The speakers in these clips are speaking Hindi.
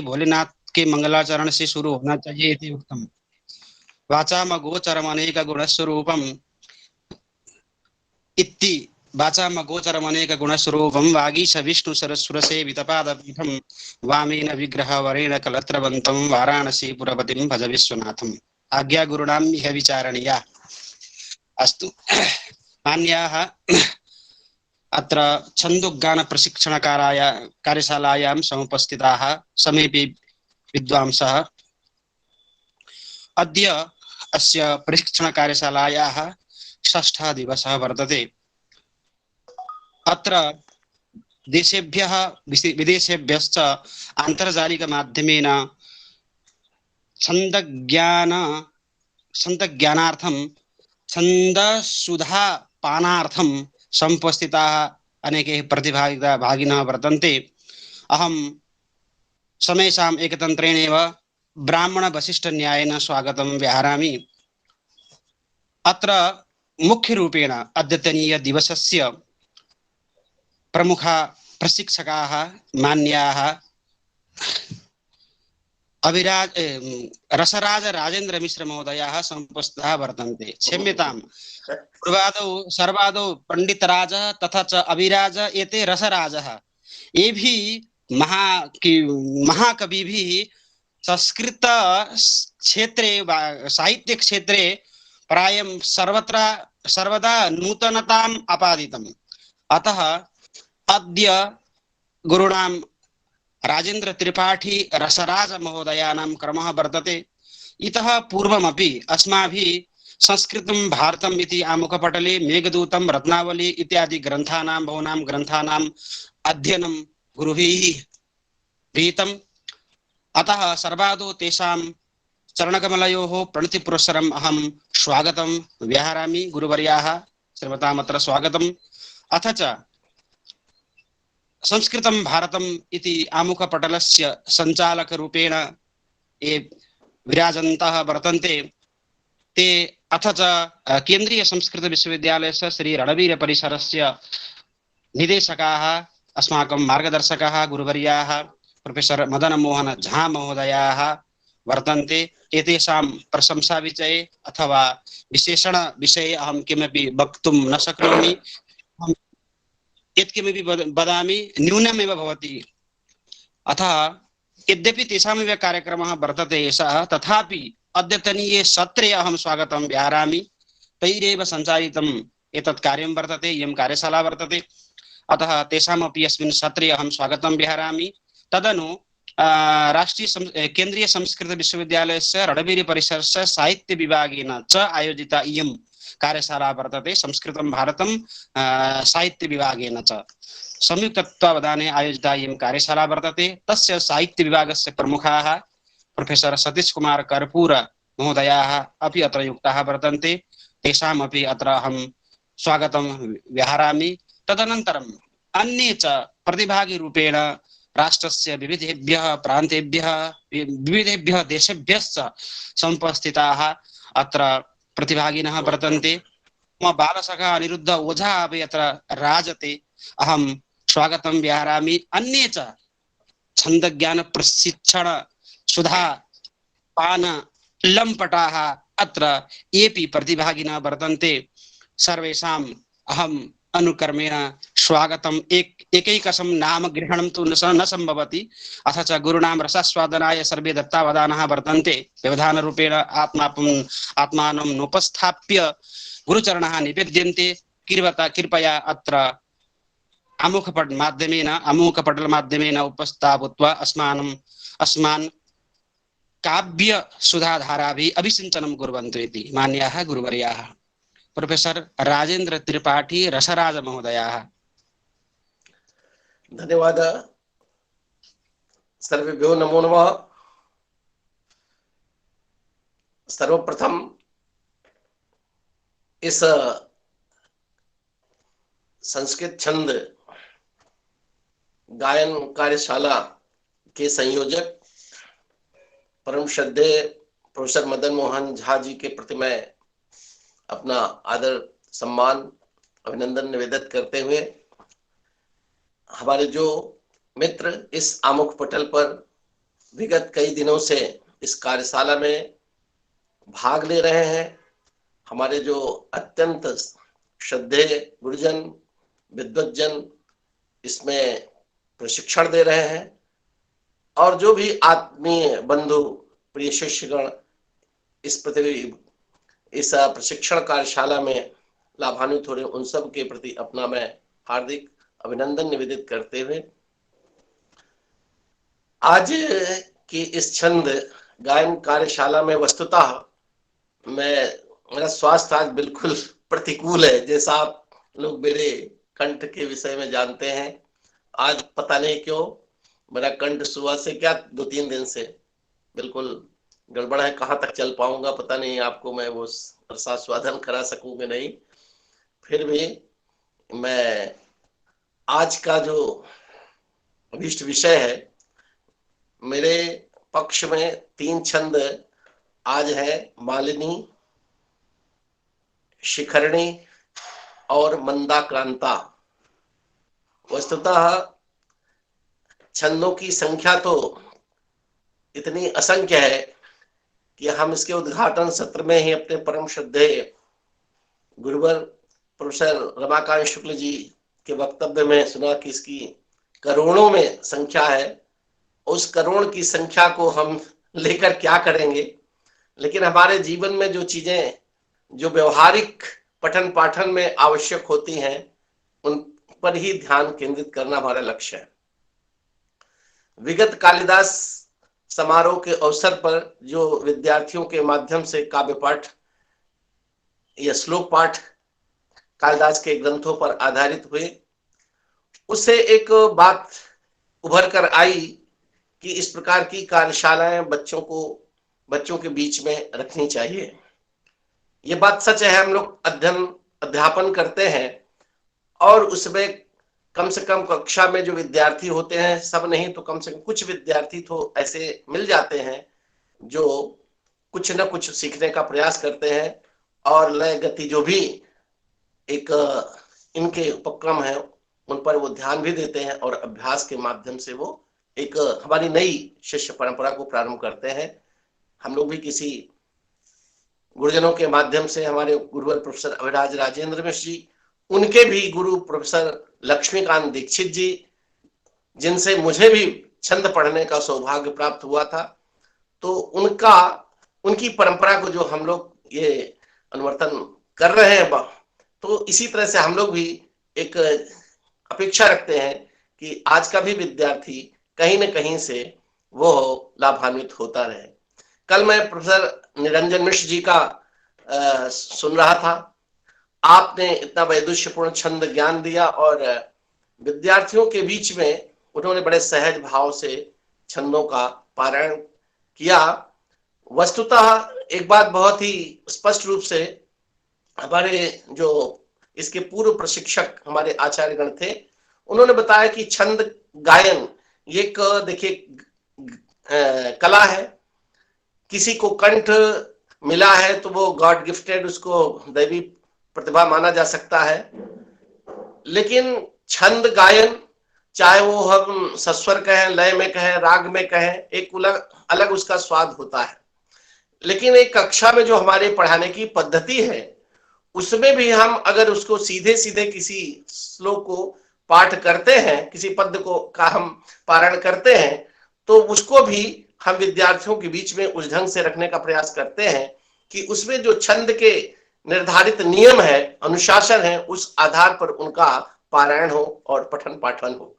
भोलेनाथ के मंगलाचरण से शुरू होना चाहिए इति उक्तम। वाचामगोचरमनेक गुणस्वरूपम इति वाचामगोचरमनेक गुणस्वरूपम वागीश विष्णु सरस्वरसे वितपादपीठम वामेन विग्रहवरेण कलत्रवंतम वाराणसी पुरपतिम भज विश्वनाथम। आज्ञा गुरुणाम इह विचारणीया। अस्तु मान्याः अत्र छन्दोज्ञान प्रशिक्षणकाराय कार्यशालायां समुपस्थिताः समेपि विद्वांसः। अद्य अस्य प्रशिक्षणकार्यशालायाः षष्ठः दिवसः वर्तते। अत्र देशेभ्यः विदेशेभ्यश्च आन्तर्जालिकमाध्यमेन छन्दज्ञानार्थं छन्दसुधापानार्थं समुपस्थिताः अनेके प्रतिभागिनः वर्तन्ते। अहं समेषाम् एकतन्त्रेणेव ब्राह्मणवसिष्ठन्यायेन स्वागतं व्याहरामि। अत्र मुख्यरूपेण अद्यतनीयदिवसस्य प्रमुखाः प्रशिक्षकाः मान्याः रसराज राजेन्द्र मिश्र महोदयाः समुपस्थिताः वर्तन्ते। क्षम्यतां, पूर्वादौ सर्वादौ पंडितराजः तथा च अभिराज एते रसराजः। ये भी महाकविभिः संस्कृत क्षेत्रे साहित्य क्षेत्रे प्रायं सर्वदा नूतनताम् आपादितम्। अतः अद्य गुरुणां राजेन्द्र त्रिपाठी रसराज महोदयानां क्रमः वर्तते। इतः पूर्वमपि अस्माभिः संस्कृतं भारतम् इति आमुखपटले मेघदूतं रत्नावली इत्यादि ग्रन्थानां बहूनां ग्रन्थानाम् अध्ययनं गुरुभिः विहितम्। अतः सर्वादौ तेषां चरणकमलयोः प्रणतिपुरस्सरम् अहं स्वागतं व्याहरामि। गुरुवर्याः श्रीमतामत्र स्वागतम्। अथ च संस्कृतं भारतम् इति आमुखपटलस्य सञ्चालकरूपेण ये विराजन्तः वर्तन्ते ते अथ च केन्द्रीय संस्कृत विश्वविद्यालयस्य श्री रणवीरपरिसरस्य निदेशकाः अस्माकं मार्गदर्शकाः गुरुवर्याः प्रोफेसर मदन मोहन झा महोदयाः वर्तन्ते। एतेषां प्रशंसाविषये अथवा विशेषणविषये अहं किमपि वक्तुं न शक्नोमि। यत्किमपि वदामि न्यूनमेव भवति। अतः यद्यपि तेषामेव कार्यक्रमः वर्तते एषः, तथापि अद्यतनीये सत्रे अहं स्वागतं व्याहरामि। तैरेव सञ्चालितम् एतत् कार्यं वर्तते, इयं कार्यशाला वर्तते। अतः तेषामपि अस्मिन् सत्रे अहं स्वागतं व्याहरामि। तदनु केन्द्रीय संस्कृत विश्वविद्यालयस्य रणवीरपरिसरस्य साहित्य विभागेन च आयोजिता इयं कार्यशाला वर्तते। संस्कृतं भारतं साहित्य विभागेन च संयुक्तत्वावधाने आयोजिता इयं कार्यशाला वर्तते। तस्य साहित्य विभागस्य प्रमुखाः प्रोफेसर सतीश कुमार कर्पूर महोदयाः अपि अत्र युक्ताः वर्तन्ते। तेषामपि अत्र अहं स्वागतं व्याहरामि। तदनन्तरम् अन्ये च प्रतिभागिरूपेण राष्ट्रस्य विविधेभ्यः प्रान्तेभ्यः विविधेभ्यः देशेभ्यश्च समुपस्थिताः अत्र प्रतिभागिनः वर्तन्ते। मम बालसखा अनिरुद्ध ओझा अपि अत्र राजते। अहं स्वागतं व्याहरामि। अन्ये च छन्दज्ञान प्रशिक्षण सुधा पान लम्पटाः अत्र येपि प्रतिभागिनः वर्तन्ते। सर्वेषाम् अहम् अनुक्रमेण स्वागतम् एकैकशं नाम ग्रहणं तु न सम्भवति। अथ च गुरुणां रसास्वादनाय सर्वे दत्तावधानाः वर्तन्ते। व्यवधानरूपेण आत्मानं नोपस्थाप्य गुरुचरणाः निवेद्यन्ते। कृपया अत्र अमुखपटल माध्यमेन उपस्थापित्वा अस्मान् काव्य सुधाधाराभिः अभिसिञ्चनं कुर्वन्तु इति मान्याः गुरुवर्याः प्रोफेसर राजेन्द्र त्रिपाठी रसराज महोदयाः। धन्यवाद। सर्वेभ्यो नमो नमः। सर्वप्रथम इस संस्कृत छंद गायन कार्यशाला के संयोजक परम श्रद्धेय प्रोफेसर मदन मोहन झा जी के प्रति मैं अपना आदर सम्मान अभिनंदन निवेदित करते हुए हमारे जो मित्र इस आमुख पटल पर विगत कई दिनों से इस कार्यशाला में भाग ले रहे हैं। हमारे जो अत्यंत श्रद्धेय गुरुजन, विद्वज्जन इसमें प्रशिक्षण दे रहे हैं, और जो भी आत्मीय बंधु, प्रिय शिष्यगण इस प्रशिक्षण कार्यशाला में लाभान्वित हो रहे, उन सब के प्रति अपना मैं हार्दिक अभिनंदन निवेदित करते हुए आज की इस छंद गायन कार्यशाला में वस्तुतः मेरा स्वास्थ्य आज बिल्कुल प्रतिकूल है। जैसा आप लोग मेरे कंठ के विषय में जानते हैं, आज पता नहीं क्यों मेरा कंठ सुबह से क्या 2-3 दिन से बिल्कुल गड़बड़ है। कहाँ तक चल पाऊंगा पता नहीं, आपको मैं वो स्वादन करा सकूंगा नहीं। फिर भी मैं आज का जो अभीष्ट विषय है, मेरे पक्ष में 3 छंद आज है, मालिनी, शिखरणी और मंदाक्रांता। वस्तुतः छंदों की संख्या तो इतनी असंख्य है कि हम इसके उद्घाटन सत्र में ही अपने परम श्रद्धेय गुरुवर प्रोफेसर रमाकांत शुक्ल जी के वक्तव्य में सुना कि इसकी करोड़ों में संख्या है। उस करोड़ की संख्या को हम लेकर क्या करेंगे, लेकिन हमारे जीवन में जो चीजें जो व्यवहारिक पठन पाठन में आवश्यक होती हैं, उन पर ही ध्यान केंद्रित करना हमारा लक्ष्य है। विगत कालिदास समारोह के अवसर पर जो विद्यार्थियों के माध्यम से काव्य पाठ या श्लोक पाठ कालिदास के ग्रंथों पर आधारित हुए, उससे एक बात उभर कर आई कि इस प्रकार की कार्यशालाएं बच्चों के बीच में रखनी चाहिए। ये बात सच है, हम लोग अध्यापन करते हैं और उसमें कम से कम कक्षा में जो विद्यार्थी होते हैं, सब नहीं तो कम से कम कुछ विद्यार्थी तो ऐसे मिल जाते हैं जो कुछ न कुछ सीखने का प्रयास करते हैं, और लय गति जो भी एक इनके उपक्रम है उन पर वो ध्यान भी देते हैं, और अभ्यास के माध्यम से वो एक हमारी नई शिष्य परंपरा को प्रारंभ करते हैं। हम लोग भी किसी गुरुजनों के माध्यम से, हमारे गुरुवर प्रोफेसर अभिराज राजेंद्र मिश्र जी, उनके भी गुरु प्रोफेसर लक्ष्मीकांत दीक्षित जी, जिनसे मुझे भी छंद पढ़ने का सौभाग्य प्राप्त हुआ था, तो उनकी परंपरा को जो हम लोग ये अनुवर्तन कर रहे हैं, तो इसी तरह से हम लोग भी एक अपेक्षा रखते हैं कि आज का भी विद्यार्थी कहीं न कहीं से वो लाभान्वित होता रहे। कल मैं प्रोफेसर निरंजन मिश्र जी का सुन रहा था। आपने इतना वैदुष्यपूर्ण छंद ज्ञान दिया और विद्यार्थियों के बीच में उन्होंने बड़े सहज भाव से छंदों का पारायण किया। वस्तुतः एक बात बहुत ही स्पष्ट रूप से हमारे जो इसके पूर्व प्रशिक्षक हमारे आचार्यगण थे, उन्होंने बताया कि छंद गायन ये एक देखिए कला है। किसी को कंठ मिला है तो वो गॉड गिफ्टेड, उसको दैवी प्रतिभा माना जा सकता है, लेकिन छंद गायन चाहे वो हम सस्वर कहें, लय में कहें, राग में कहें, एक अलग उसका स्वाद होता है। लेकिन एक कक्षा में जो हमारे पढ़ाने की पद्धति है, उसमें भी हम अगर उसको सीधे सीधे किसी श्लोक को पाठ करते हैं, किसी पद को का हम पारायण करते हैं, तो उसको भी हम विद्यार्थियों के बीच में उस ढंग से रखने का प्रयास करते हैं कि उसमें जो छंद के निर्धारित नियम है, अनुशासन है, उस आधार पर उनका पारायण हो और पठन पाठन हो।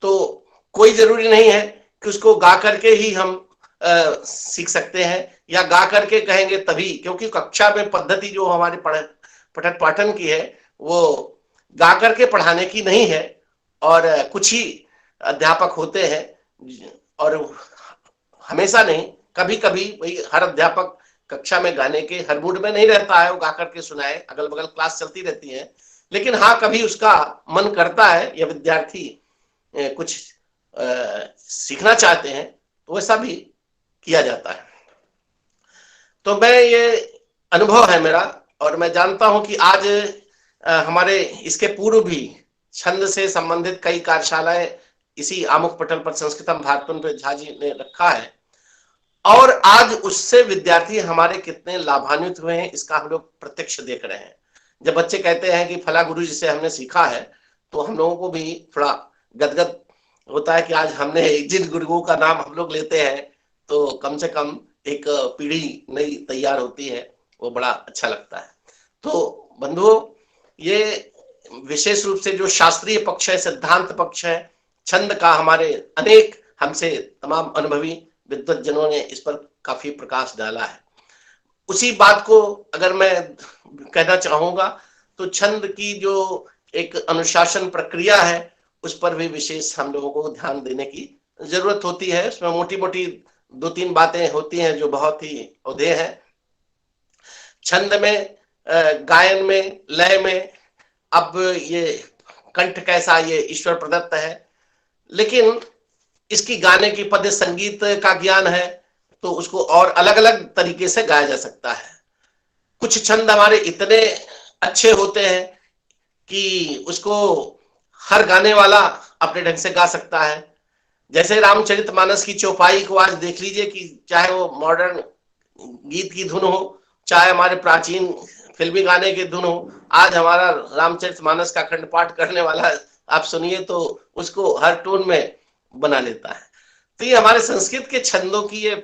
तो कोई जरूरी नहीं है कि उसको गा करके ही हम सीख सकते हैं या गा करके कहेंगे तभी, क्योंकि कक्षा में पद्धति जो हमारे पठन पाठन की है वो गा करके पढ़ाने की नहीं है। और कुछ ही अध्यापक होते हैं, और हमेशा नहीं, कभी कभी वही हर अध्यापक कक्षा में गाने के हर मूड में नहीं रहता है, वो गा करके सुनाए, अगल बगल क्लास चलती रहती है। लेकिन हाँ, कभी उसका मन करता है या विद्यार्थी कुछ सीखना चाहते हैं तो वैसा भी किया जाता है। तो मैं ये अनुभव है मेरा, और मैं जानता हूं कि आज हमारे इसके पूर्व भी छंद से संबंधित कई कार्यशालाएं इसी आमुख पटल पर संस्कृतम भारतम पे झा जी ने रखा है, और आज उससे विद्यार्थी हमारे कितने लाभान्वित हुए हैं इसका हम लोग प्रत्यक्ष देख रहे हैं। जब बच्चे कहते हैं कि फला गुरु जी से हमने सीखा है, तो हम लोगों को भी थोड़ा गदगद होता है कि आज हमने जिन गुरुओं का नाम हम लोग लेते हैं तो कम से कम एक पीढ़ी नई तैयार होती है, वो बड़ा अच्छा लगता है। तो बंधुओं, ये विशेष रूप से जो शास्त्रीय पक्ष है, सिद्धांत पक्ष है, छंद का हमारे अनेक हमसे तमाम अनुभवी विद्वत जनों ने इस पर काफी प्रकाश डाला है। उसी बात को अगर मैं कहना चाहूंगा तो छंद की जो एक अनुशासन प्रक्रिया है उस पर भी विशेष हम लोगों को ध्यान देने की जरूरत होती है। उसमें मोटी मोटी 2-3 बातें होती हैं जो बहुत ही औधेय है। छंद में, गायन में, लय में, अब ये कंठ कैसा, ये ईश्वर प्रदत्त है, लेकिन इसकी गाने की पद्य संगीत का ज्ञान है तो उसको और अलग अलग तरीके से गाया जा सकता है। कुछ छंद हमारे इतने अच्छे होते हैं कि उसको हर गाने वाला अपने ढंग से गा सकता है। जैसे रामचरितमानस की चौपाई को आज देख लीजिए कि चाहे वो मॉडर्न गीत की धुन हो, चाहे हमारे प्राचीन फिल्मी गाने की धुन हो, आज हमारा रामचरितमानस का खंड पाठ करने वाला आप सुनिए तो उसको हर टोन में बना लेता है। तो ये हमारे संस्कृत के छंदों की ये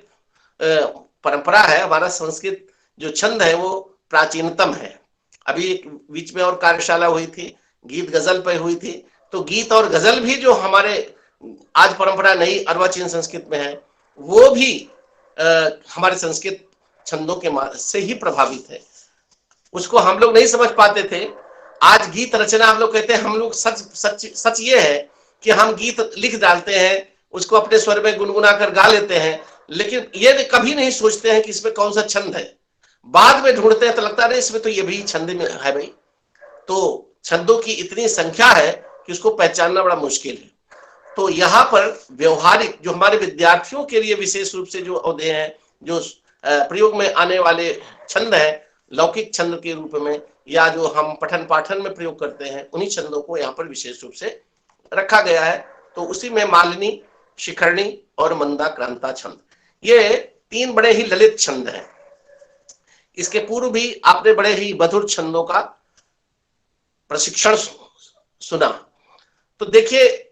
परंपरा है। हमारा संस्कृत जो छंद है वो प्राचीनतम है। अभी एक बीच में और कार्यशाला हुई थी, गीत गजल पे हुई थी, तो गीत और गजल भी जो हमारे आज परंपरा नई अर्वाचीन संस्कृत में है वो भी हमारे संस्कृत छंदों के से ही प्रभावित है। उसको हम लोग नहीं समझ पाते थे। आज गीत रचना हम लोग कहते हैं, हम लोग सच ये है कि हम गीत लिख डालते हैं, उसको अपने स्वर में गुनगुना कर गा लेते हैं, लेकिन ये कभी नहीं सोचते हैं कि इसमें कौन सा छंद है। बाद में ढूंढते हैं तो लगता है इसमें तो ये भी छंद में है भाई। तो छंदों की इतनी संख्या है कि उसको पहचानना बड़ा मुश्किल है। तो यहाँ पर व्यवहारिक जो हमारे विद्यार्थियों के लिए विशेष रूप से जो औधेय हैं, जो प्रयोग में आने वाले छंद है लौकिक छंद के रूप में या जो हम पठन पाठन में प्रयोग करते हैं, उन्हीं छंदों को यहाँ पर विशेष रूप से रखा गया है। तो उसी में मालिनी, शिखरणी और मंदाक्रांता छंद, ये 3 बड़े ही ललित छंद हैं। इसके पूर्व भी आपने बड़े ही मधुर छंदों का प्रशिक्षण सुना। तो देखिए,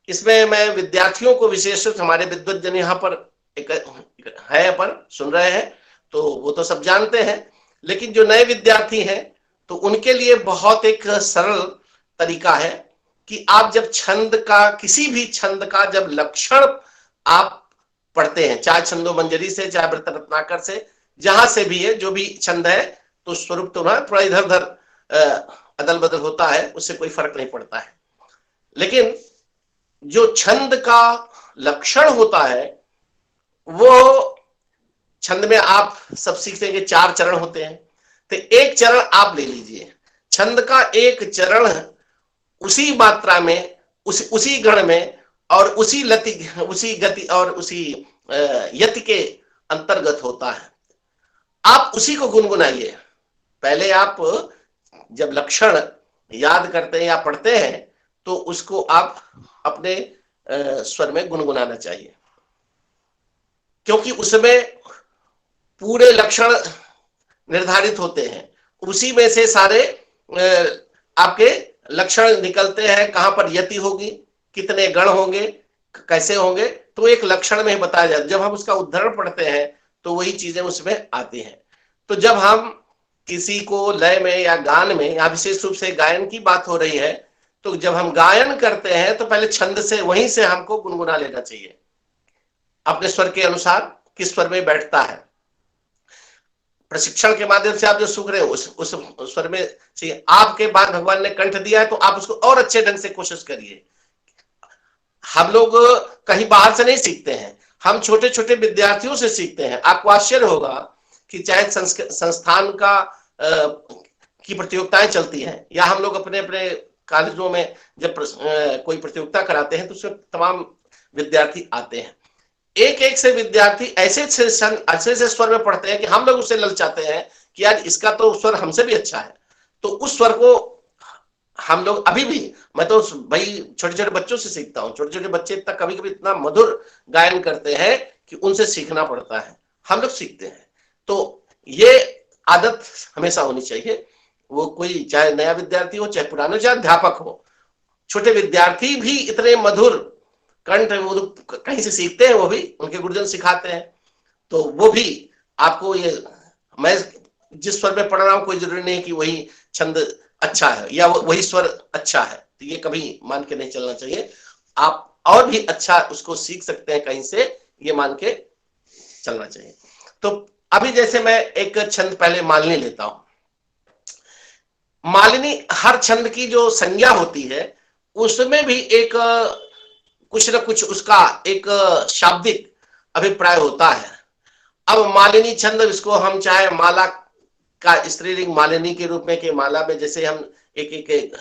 इसमें मैं विद्यार्थियों को विशेष रूप से, हमारे विद्वत जन यहाँ पर एक है पर सुन रहे हैं तो वो तो सब जानते हैं, लेकिन जो नए विद्यार्थी हैं तो उनके लिए बहुत एक सरल तरीका है कि आप जब छंद का, किसी भी छंद का जब लक्षण आप पढ़ते हैं, चाहे छंदो मंजरी से, चाहे वृत्त रत्नाकर से, जहां से भी है, जो भी छंद है, तो स्वरूप तो ना थोड़ा इधर उधर अदल बदल होता है, उससे कोई फर्क नहीं पड़ता है। लेकिन जो छंद का लक्षण होता है वो छंद में आप सब सीखेंगे 4 चरण होते हैं। तो एक चरण आप ले लीजिए, छंद का एक चरण उसी मात्रा में, उसी गण में और उसी गति और उसी यति के अंतर्गत होता है। आप उसी को गुनगुनाइए। पहले आप जब लक्षण याद करते हैं या पढ़ते हैं तो उसको आप अपने स्वर में गुनगुनाना चाहिए, क्योंकि उसमें पूरे लक्षण निर्धारित होते हैं। उसी में से सारे आपके लक्षण निकलते हैं, कहां पर यति होगी, कितने गण होंगे, कैसे होंगे, तो एक लक्षण में बताया जाता है। जब हम उसका उद्धरण पढ़ते हैं तो वही चीजें उसमें आती हैं। तो जब हम किसी को लय में या गान में, या विशेष रूप से गायन की बात हो रही है, तो जब हम गायन करते हैं तो पहले छंद से, वहीं से हमको गुनगुना लेना चाहिए अपने स्वर के अनुसार, किस स्वर में बैठता है। प्रशिक्षण के माध्यम से आप जो सीख रहे हो उस स्वर में चाहिए। आपके बाद भगवान ने कंठ दिया है तो आप उसको और अच्छे ढंग से कोशिश करिए। हम लोग कहीं बाहर से नहीं सीखते हैं, हम छोटे छोटे विद्यार्थियों से सीखते हैं। आपको आश्चर्य होगा कि चाहे संस्थान का की प्रतियोगिताएं चलती हैं या हम लोग अपने अपने कॉलेजों में जब कोई प्रतियोगिता कराते हैं तो उसमें तमाम विद्यार्थी आते हैं। एक एक से विद्यार्थी ऐसे से स्वर में पढ़ते हैं कि हम लोग उससे ललचाते हैं कि यार इसका तो स्वर हमसे भी अच्छा है। तो उस स्वर को हम लोग अभी भी, मैं तो भाई छोटे छोटे बच्चों से सीखता हूँ। छोटे छोटे बच्चे तक कभी कभी इतना मधुर गायन करते हैं कि उनसे सीखना पड़ता है, हम लोग सीखते हैं। तो ये आदत हमेशा होनी चाहिए। वो कोई चाहे नया विद्यार्थी हो, चाहे पुराना, चाहे अध्यापक हो, छोटे विद्यार्थी भी इतने मधुर कंठ वो कहीं से सीखते हैं, वो भी उनके गुरुजन सिखाते हैं। तो वो भी आपको ये, मैं जिस स्वर में पढ़ रहा हूं कोई जरूरी नहीं कि वही छंद अच्छा है या वही स्वर अच्छा है, तो ये कभी मान के नहीं चलना चाहिए। आप और भी अच्छा उसको सीख सकते हैं कहीं से, ये मान के चलना चाहिए। तो अभी जैसे मैं एक छंद पहले मालिनी लेता हूं। मालिनी, हर छंद की जो संज्ञा होती है उसमें भी एक कुछ न कुछ उसका एक शाब्दिक अभिप्राय होता है। अब मालिनी छंद, इसको हम चाहे माला का स्त्रीलिंग मालिनी के रूप में, कि माला में जैसे हम एक एक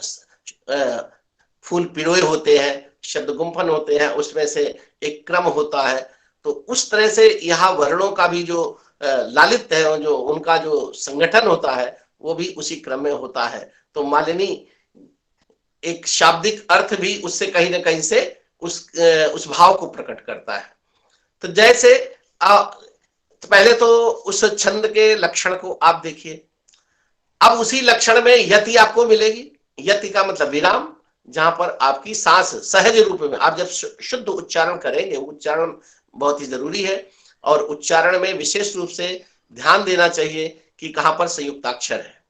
फूल पिरोए होते हैं, शब्द गुम्फन होते हैं, उसमें से एक क्रम होता है, तो उस तरह से यहाँ वर्णों का भी जो लालित्य है, जो उनका जो संगठन होता है, वो भी उसी क्रम में होता है। तो मालिनी एक शाब्दिक अर्थ भी उससे कहीं ना कहीं से उस भाव को प्रकट करता है। तो जैसे पहले तो उस छंद के लक्षण को आप देखिए। अब उसी लक्षण में यति आपको मिलेगी। यति का मतलब विराम, जहां पर आपकी सांस सहज रूप में, आप जब शुद्ध उच्चारण करेंगे, उच्चारण बहुत ही जरूरी है, और उच्चारण में विशेष रूप से ध्यान देना चाहिए कि कहां पर संयुक्ताक्षर है।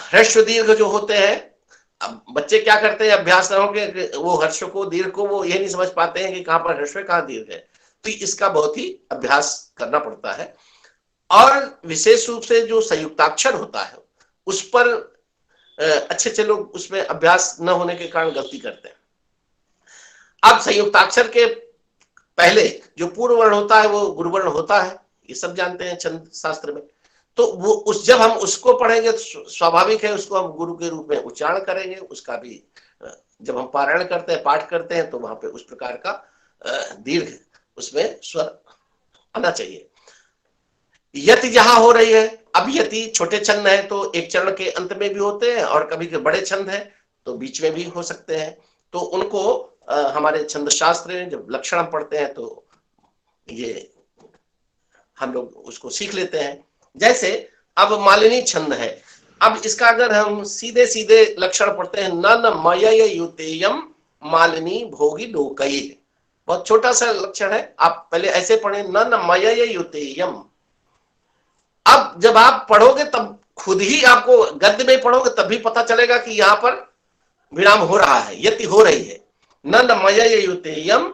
ह्रस्व दीर्घ जो होते हैं, अब बच्चे क्या करते हैं, अभ्यास न हो के वो हर्ष को दीर्घ को वो ये नहीं समझ पाते हैं कि कहां पर ह्रस्व कहां दीर्घ है। तो इसका बहुत ही अभ्यास करना पड़ता है। और विशेष रूप से जो संयुक्ताक्षर होता है उस पर अच्छे लोग उसमें अभ्यास न होने के कारण गलती करते हैं। अब संयुक्ताक्षर के पहले जो पूर्व वर्ण होता है वो गुरु वर्ण होता है, ये सब जानते हैं छंद शास्त्र में। तो वो जब हम उसको पढ़ेंगे तो स्वाभाविक है उसको हम गुरु के रूप में उच्चारण करेंगे। उसका भी जब हम पारायण करते हैं, पाठ करते हैं, तो वहां पे उस प्रकार का दीर्घ उसमें स्वर आना चाहिए। यति जहां हो रही है, अब यति छोटे छंद है तो एक चरण के अंत में भी होते हैं, और कभी के बड़े छंद है तो बीच में भी हो सकते हैं। तो उनको हमारे छंद शास्त्र में जब लक्षण पढ़ते हैं तो ये हम लोग उसको सीख लेते हैं। जैसे अब मालिनी छंद है, अब इसका अगर हम सीधे सीधे लक्षण पढ़ते हैं, नन मय युतेयम मालिनी भोगी लोकई, बहुत छोटा सा लक्षण है। आप पहले ऐसे पढ़े, नन मय युतेयम। अब जब आप पढ़ोगे तब खुद ही आपको गद्य में पढ़ोगे तब भी पता चलेगा कि यहां पर विराम हो रहा है, यति हो रही है। नन मय युतेयम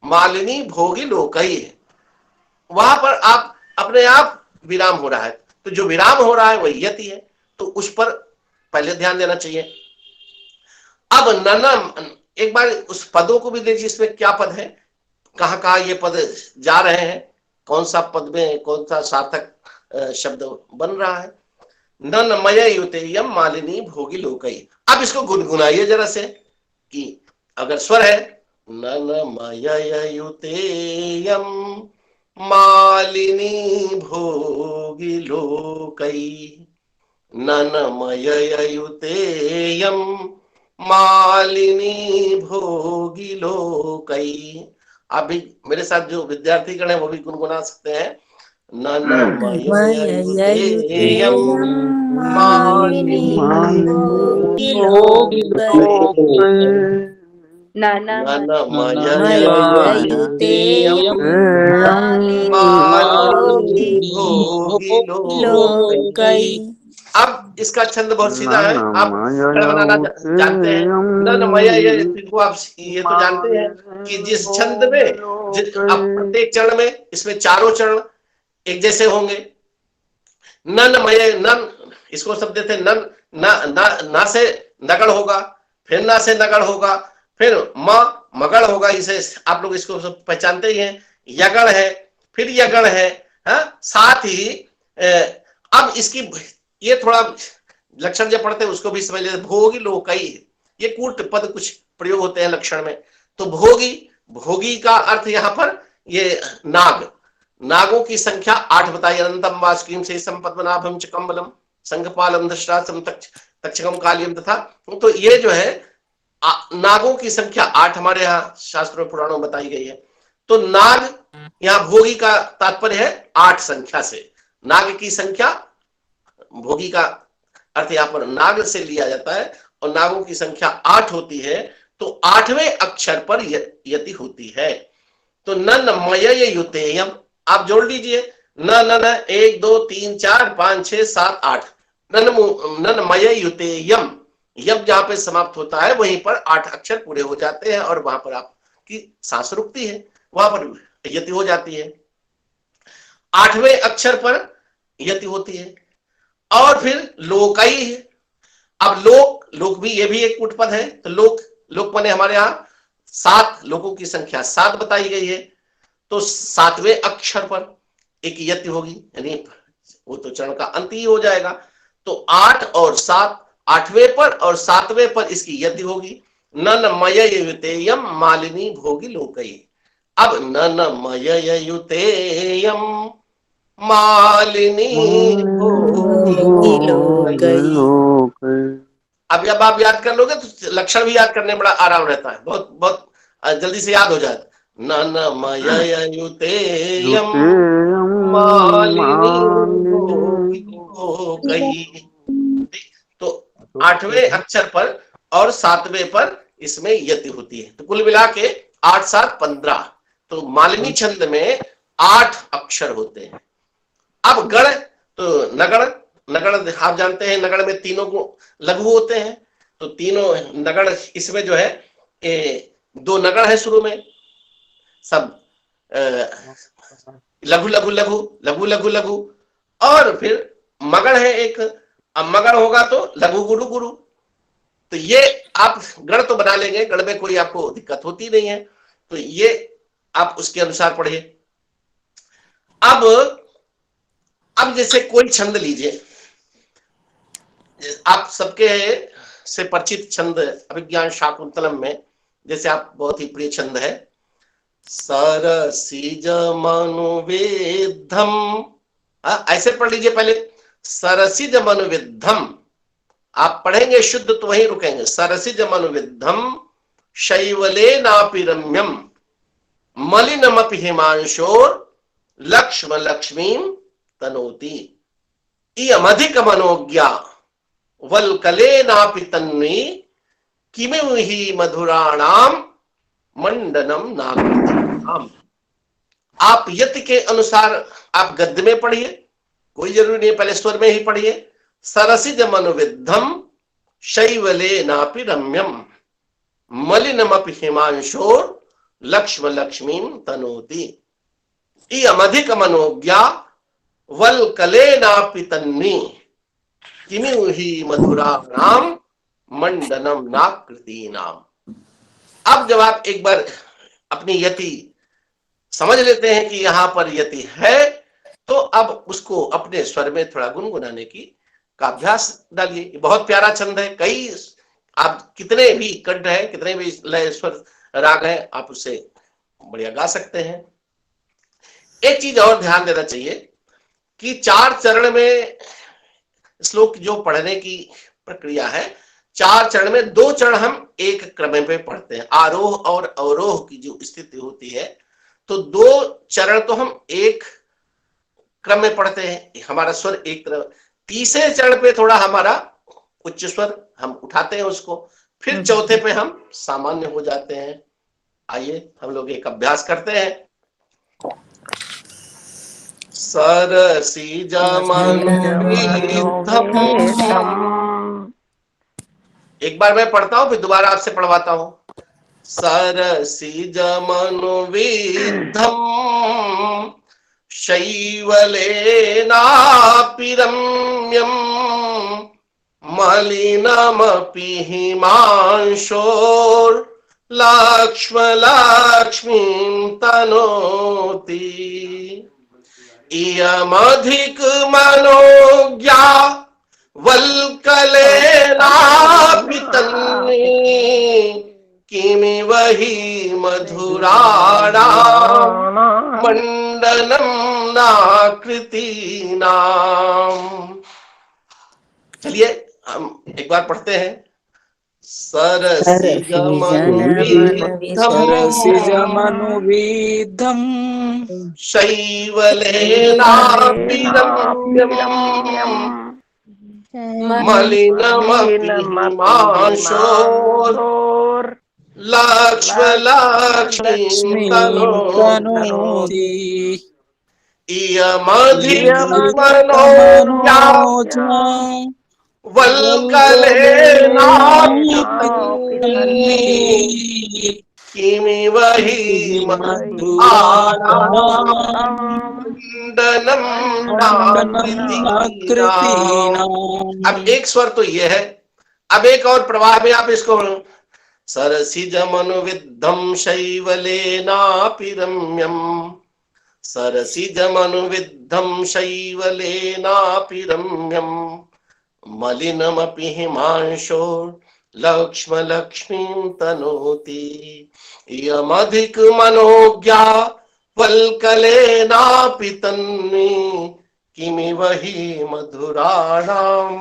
मालिनी भोगी लोकई है, वहां पर आप अपने आप विराम हो रहा है। तो जो विराम हो रहा है वही यति है, तो उस पर पहले ध्यान देना चाहिए। अब ननम, एक बार उस पदों को भी देखिए, इसमें क्या पद है, कहां कहां ये पद जा रहे हैं, कौन सा पद में कौन सा सार्थक शब्द बन रहा है। नन मय युतेयम मालिनी भोगी लोकई। अब इसको गुनगुनाइए जरा से, कि अगर स्वर है नन मय युतेयम मालिनी भोगी लोकई, नन मय युतेयम मालिनी भोगी लोकई। आप भी मेरे साथ जो विद्यार्थी गण है वो भी गुनगुना सकते हैं, नन मय युतेयम मालिनी भोगी लोकई, नन मय युतेयम मालिनी भोगी लोकई। अब इसका छंद बहुत सीधा है, आप खड़ा बनाना जानते हैं। नन मय आप ये तो जानते हैं कि जिस छंद में अब प्रत्येक चरण में, इसमें चारों चरण एक जैसे होंगे। नन मय, नन इसको शब्द देते हैं, नन ना से नगड़ होगा, फिर ना से नगड़ होगा, फिर मगड़ होगा, इसे आप लोग इसको सब पहचानते ही हैं। यगड़ है, फिर यगड़ है, साथ ही अब इसकी ये थोड़ा लक्षण जब पढ़ते हैं उसको भी समझ लेते। भोगी लोकई, ये कूट पद कुछ प्रयोग होते हैं लक्षण में। तो भोगी का अर्थ यहाँ पर ये नाग, नागों की संख्या 8 बताई। अनंतम वासुकीम से संपद्मनाभम च कम्बलम संघपालम दशरासम तक्षकम कालियम तथा। तो ये जो है नागों की संख्या 8 हमारे यहाँ शास्त्रों पुराणों में बताई गई है। तो नाग यहाँ भोगी का तात्पर्य है 8 संख्या से, नाग की संख्या, भोगी का अर्थ यहाँ पर नाग से लिया जाता है और नागों की संख्या 8 होती है, तो 8वें अक्षर पर यति होती है। तो नन मय युतेयम आप जोड़ लीजिए, न न न 1 2 3 4 5 6 7 8, नन मय युतेयम, यम जहां पे समाप्त होता है वहीं पर 8 अक्षर पूरे हो जाते हैं और वहां पर आपकी सांस रुकती है, वहां पर यति हो जाती है। 8वें अक्षर पर यति होती है। और फिर लोकई है। अब लोक, लोक भी, ये भी एक कुटपद है। तो लोक, लोक माने हमारे यहाँ 7 लोगों की संख्या 7 बताई गई है, तो 7वें अक्षर पर एक यति होगी, यानी वो तो चरण का अंत ही हो जाएगा। तो 8 और 7, 8वें पर और 7वें पर इसकी यति होगी। नन मय युतेयम मालिनी भोगी लोकई। अब नन मय युतेयम मालिनी भोगी लोकई। अब जब आप याद कर लोगे तो लक्षण भी याद करने में बड़ा आराम रहता है, बहुत बहुत जल्दी से याद हो जाता है। नन मय युतेयम मालिनी भोगी लोकई। तो 8वें अक्षर पर और 7वें पर इसमें यति होती है, तो कुल मिला के 8 7 15। तो मालिनी छंद में 8 अक्षर होते हैं। अब गण, तो नगण, नगण आप जानते हैं, नगण में तीनों को लघु होते हैं। तो तीनों नगण इसमें जो है 2 नगण है शुरू में, सब लघु लघु लघु लघु लघु लघु, और फिर मगण है एक। अब मगण होगा तो लघु गुरु गुरु। तो ये आप गण तो बना लेंगे, गण में कोई आपको दिक्कत होती नहीं है, तो ये आप उसके अनुसार पढ़िए। अब जैसे कोई छंद लीजिए, आप सबके से परिचित छंद अभिज्ञान शाकुंतलम में, जैसे आप बहुत ही प्रिय छंद है, सरसिज मनुविद्धम, ऐसे पढ़ लीजिए पहले, सरसिज मनुविद्धम। आप पढ़ेंगे शुद्ध तो वहीं रुकेंगे। सरसिज मनुविद्धम शैवले नापि रम्यम मलिनमपि हिमांशोर लक्ष्म लक्ष्मीम तनोति इयमधिक मनोज्ञा वल्कले नापि तन्वी किमिव हि मधुराणाम मंडनम नाम। आप यति के अनुसार आप गद्य में पढ़िए, कोई जरूरी नहीं, पहले स्वर में ही पढ़िए। सरसिज मनुविद्धम शैवले नापि रम्यम मलिनमपि हिमांशोर लक्ष्म लक्ष्मीम तनोति इयमधिक मनोज्ञा वल्कले नापि तन्वी किमिव हि मधुराणाम मंडनम नाकृतीनाम। अब जब आप एक बार अपनी यति समझ लेते हैं कि यहां पर यति है, तो अब उसको अपने स्वर में थोड़ा गुनगुनाने का अभ्यास डालिए। बहुत प्यारा छंद है, कई आप कितने भी कंठ है, कितने भी लय स्वर राग है, आप उससे बढ़िया गा सकते हैं। एक चीज और ध्यान देना चाहिए कि 4 चरण में श्लोक जो पढ़ने की प्रक्रिया है, 4 चरण में 2 चरण हम एक क्रम पे पढ़ते हैं। आरोह और अवरोह की जो स्थिति होती है, तो 2 चरण तो हम एक क्रम में पढ़ते हैं, हमारा स्वर एक तरफ। तीसरे चरण पे थोड़ा हमारा उच्च स्वर हम उठाते हैं उसको, फिर चौथे पे हम सामान्य हो जाते हैं। आइए हम लोग एक अभ्यास करते हैं। सरसिज मनुविद्धम, एक बार मैं पढ़ता हूं फिर दोबारा आपसे पढ़वाता हूं। सरसिज मनुविद्धम शैवले नापि रम्यम मलिनमपि हिमांशोर लक्ष्म लक्ष्मीं तनोति इयमधिक मनोज्ञा वल्कले नापि तन्वी किमिव हि मधुराणाम मंडनम नाकृतीनाम। चलिए हम एक बार पढ़ते हैं। सरसिजमनुविद्धम् सरसिजमनुविद्धम् शैवलेनाभिरम्यम् मलिनमपि हिमांशोर् लक्ष्मीं लक्ष्मीं तनोति तनोति इयमधिकमनोज्ञा इयमधिकमनोजा वल्कलेनाप्यतन्वी किमिव हि मधुराणामण्डनं नाकृतीनाम्। अब एक स्वर तो ये है, अब एक और प्रवाह में आप इसको सरसिजमनुविद्धं शैवलेनापि रम्यम् सरसिजमनुविद्धं शैवलेनापि रम्यम् मलिनमपि हिमांशो लक्ष्मीं तनोति इयमधिक मनोज्ञा वल्कलेनापि तन्वी किमिव हि मधुराणां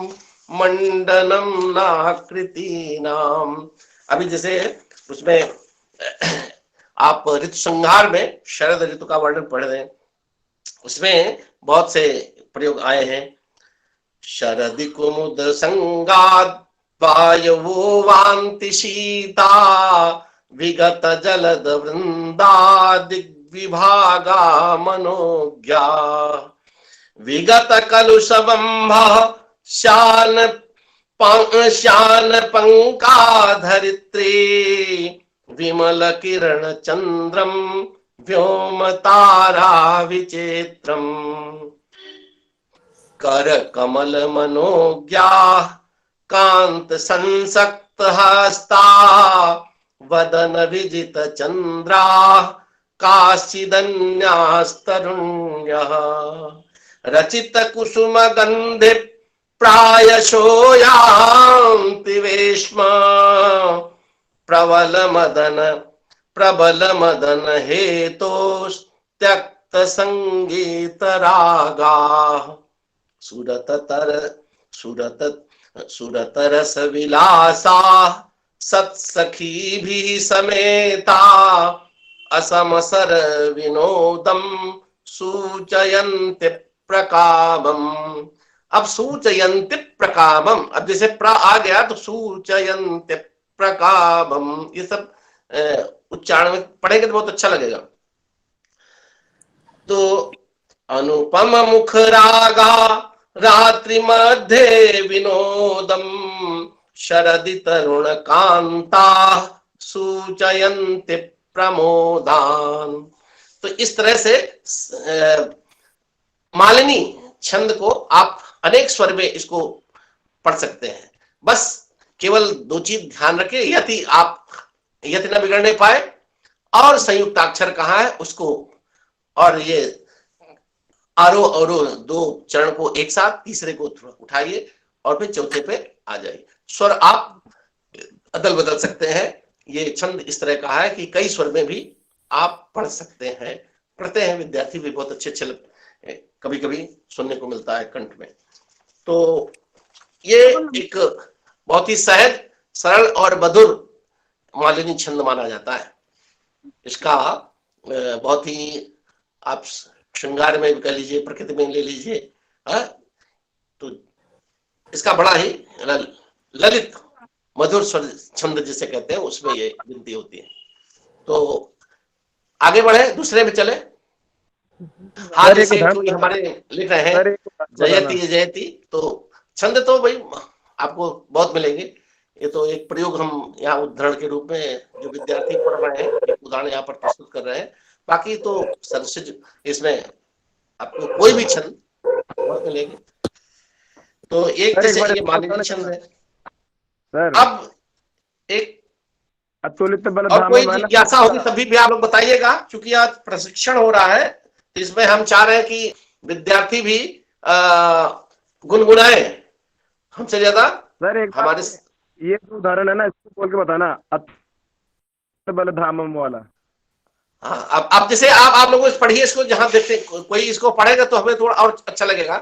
मंडनम नाकृतीनाम। अभी जैसे उसमें आप ऋतु संहार में शरद ऋतु का वर्णन पढ़ रहे हैं, उसमें बहुत से प्रयोग आए हैं। शरदि कुमुद संगात् वायवो वान्ति शीता विगत जलद वृंदा दिग्विभागा मनोज्ञा विगत कलुषबंभ शान पंका धरित्री विमल किरण चंद्रम व्योम तारा विचित्रम कर कमल मनोज्ञा कांत संसक्त हस्ता वदन विजित चंद्रा काशीदन्यास्तरुण्यः रचित कुसुम गंधि प्रायशो यान्ति वेश्म प्रबल मदन हेतोस् त्यक्त संगीत रागा सुरत रस विलासा सत्सखी भी समेता असमसर विनोदम सूचयन्ति प्रकामम। अब सूचयन्ति प्रकामम, अब जैसे प्र आ गया तो सूचयन्ति प्रकामम, ये सब उच्चारण में पढ़ेंगे तो बहुत अच्छा लगेगा। तो अनुपम मुख रागा रात्रि मध्य विनोदम शरदि तरुण कांता सूचयन्ति प्रमोदान। तो इस तरह से मालिनी छंद को आप अनेक स्वर में इसको पढ़ सकते हैं। बस केवल दो चीज ध्यान रखें, यदि आप यदि न बिगड़ने पाए और संयुक्त अक्षर कहाँ है उसको, और ये आरोह अवरोह दो चरण को एक साथ, तीसरे को थोड़ा उठाइए और फिर चौथे पे आ जाइए। स्वर आप अदल बदल सकते हैं। ये छंद इस तरह का है कि कई स्वर में भी आप पढ़ सकते हैं, पढ़ते हैं विद्यार्थी भी बहुत अच्छे कभी कभी सुनने को मिलता है कंठ में। तो ये एक बहुत ही सहज सरल और मधुर मालिनी छंद माना जाता है। इसका बहुत ही आप श्रृंगार में भी कह लीजिए, प्रकृति में ले लीजिए, तो इसका बड़ा ही ललित मधुर स्वर छंद जिसे कहते हैं उसमें ये गिनती होती है। तो आगे बढ़े, दूसरे में चले। हाँ, जैसे हमारे लिख रहे हैं जयती जयती, तो छंद तो भाई आपको बहुत मिलेंगे। ये तो एक प्रयोग हम यहाँ उदाहरण के रूप में जो विद्यार्थी पढ़ रहे हैं एक उदाहरण यहाँ पर प्रस्तुत कर रहे हैं। बाकी तो सरसिज इसमें आपको कोई भी छंद बहुत मिलेंगे। तो एक जैसे ये मालिनी छंद है। अब एक और कोई जिज्ञासा होगी तभी भी आप लोग बताइएगा, क्योंकि आज प्रशिक्षण हो रहा है, तो इसमें हम चाह रहे हैं कि विद्यार्थी भी गुनगुनाए हमसे ज्यादा। हमारे ये तो उदाहरण है ना, इसको बोल के बताना बलधामम वाला। हाँ, अब जैसे आप लोग पढ़िए इसको, जहाँ देखते कोई इसको पढ़ेगा तो हमें थोड़ा और अच्छा लगेगा।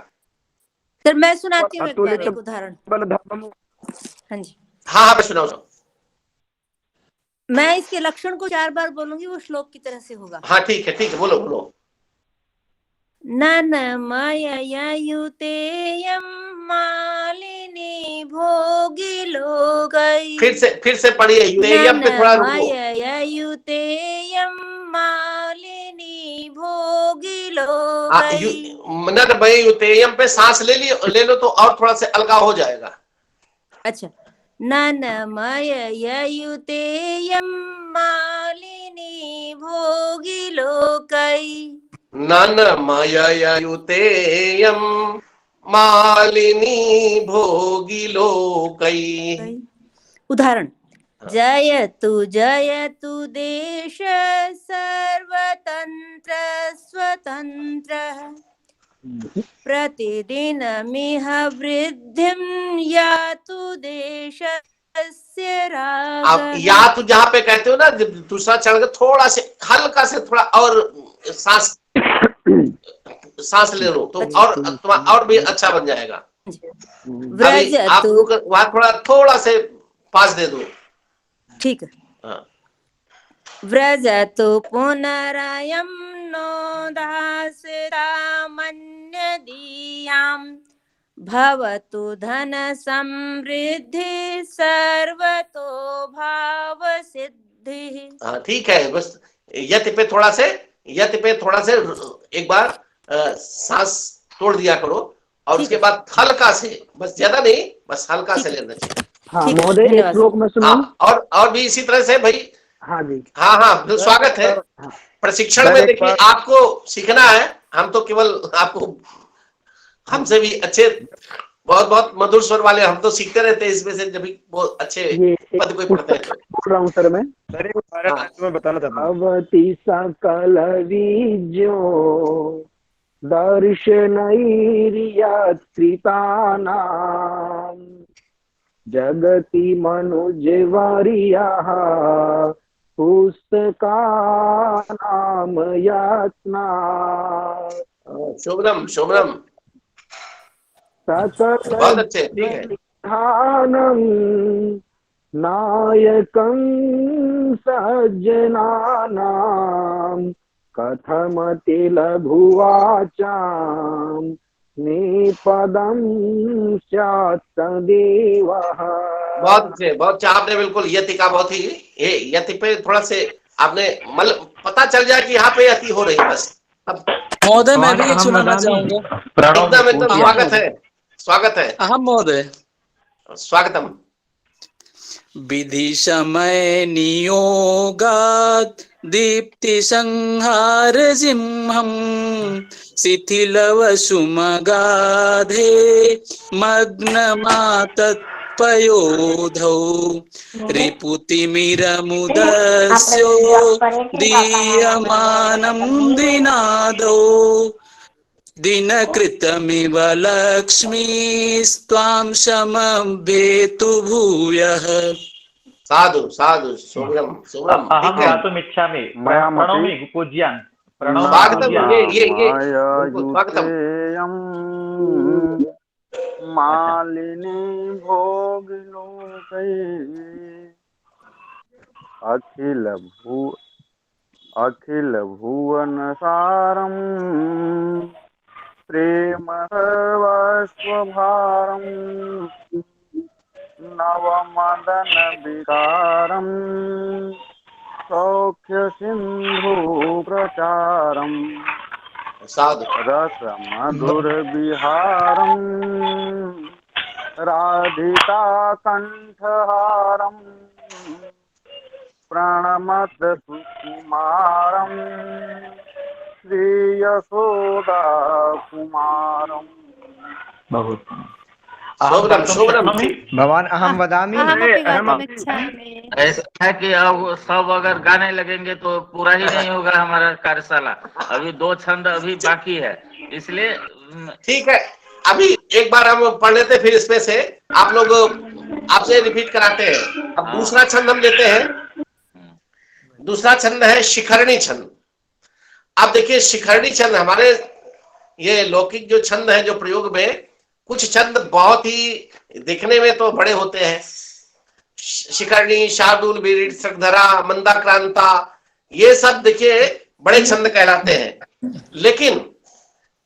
सर मैं सुनाती हूँ एक उदाहरण। बलधामम। हाँ जी, हाँ मैं सुनाऊंगा। मैं इसके लक्षण को 4 बार बोलूंगी, वो श्लोक की तरह से होगा। हाँ ठीक है, बोलो बोलो। न मायया युतेयं मालिनी भोगिलोकै। फिर से पढ़िए, युतेयम पे थोड़ा रुको। मायया युतेयं मालिनी भोगिलोकै। न भाई युतेयम पे सांस ले लो तो और थोड़ा से अलगाव हो जाएगा। अच्छा, न मायया युतेयं मालिनी भोगिलोकै। न मायया युतेयं मालिनी भोगिलोकै। उदाहरण, जयतु जयतु देश सर्वतंत्र स्वतंत्र, प्रतिदिनमिह वृद्धिं यातु देशस्य रागः। आप या तो जहाँ पे कहते हो ना दूसरा चरण थोड़ा से हल्का से थोड़ा और सांस ले लो तो और भी अच्छा बन जाएगा। अभी आप वहां थोड़ा से पास दे दो। ठीक है। व्रजतु पुनरयं नो दासतामन्यदीयां, भवतु धन समृद्धि सर्वतो भाव सिद्धि। हाँ ठीक है, बस यति पे थोड़ा से एक बार सांस तोड़ दिया करो और उसके बाद हल्का से, बस ज्यादा नहीं, बस हल्का से लेना चाहिए। हाँ महोदय, एक श्लोक में सुनो। और भी इसी तरह से भाई। हाँ जी, हाँ स्वागत है प्रशिक्षण में। देखिए आपको सीखना है, हम तो केवल आपको, हमसे भी अच्छे बहुत मधुर स्वर वाले हम तो सीखते रहते हैं इसमें से, जब भी बहुत अच्छे पद कोई पढ़ते हैं। बोल रहा हूँ सर मैं। मैं बताना चाहता हूँ। अवति सकल वीज्यो दर्शनैर्यत्कृतानां, जगति मनुजवर्यः पुस्तकानां यातना। शोभनम बहुत अच्छे, ठीक है। नायकं सज्जनानां कथमति लघुवाचां निपदं स्यात् तदेवः। बहुत अच्छे, बहुत अच्छा आपने बिल्कुल यति का बहुत ही यति पे थोड़ा से आपने मतलब पता चल जाए कि यहाँ पे यति हो रही है बस। महोदय मैं भी एक सुनाना चाहूंगा। एकदम स्वागत है। अहम महोदय, स्वागतम। विधि समय नियोगात् दीप्ति संहार जिम्हम, शिथिलवसुमगाधे मग्नमातत्पयोधौ, रिपुतिमिरमुदस्यो दीयमानं दिनादौ, दिनकृतमिव लक्ष्मीस्त्वां समभ्येतु भूयः। साधु शुभम। अहं गातुमिच्छामि। प्रणौमि पूज्यान्। स्वागतम। ये स्वागतम। मालिनी भोगिलोकै, अखिल भुवन सारं प्रेम सर्वस्वभारं, नवमदन विकारं सौख्य सिंधु प्रचारं, रस मधुर विहारं राधिका कंठहारं, प्रणमत सुकुमारं श्री यशोदा कुमारम। बहुत शोभनम। भवान अहम वदामि। ऐसा है कि अब सब अगर गाने लगेंगे तो पूरा ही नहीं होगा हमारा कार्यशाला। अभी 2 छंद अभी बाकी है, इसलिए ठीक है। अभी एक बार हम पढ़ लेते फिर इसमें से आप लोग आपसे रिपीट कराते हैं। अब दूसरा छंद हम लेते हैं। दूसरा छंद है शिखरणी छंद। आप देखिए शिखरणी छंद हमारे ये लौकिक जो छंद है, जो प्रयोग में कुछ छंद बहुत ही दिखने में तो बड़े होते हैं, शिखरणी, शार्दूल, बीरिड, श्रद्धरा, मंदाक्रांता, ये सब देखिए बड़े छंद कहलाते हैं, लेकिन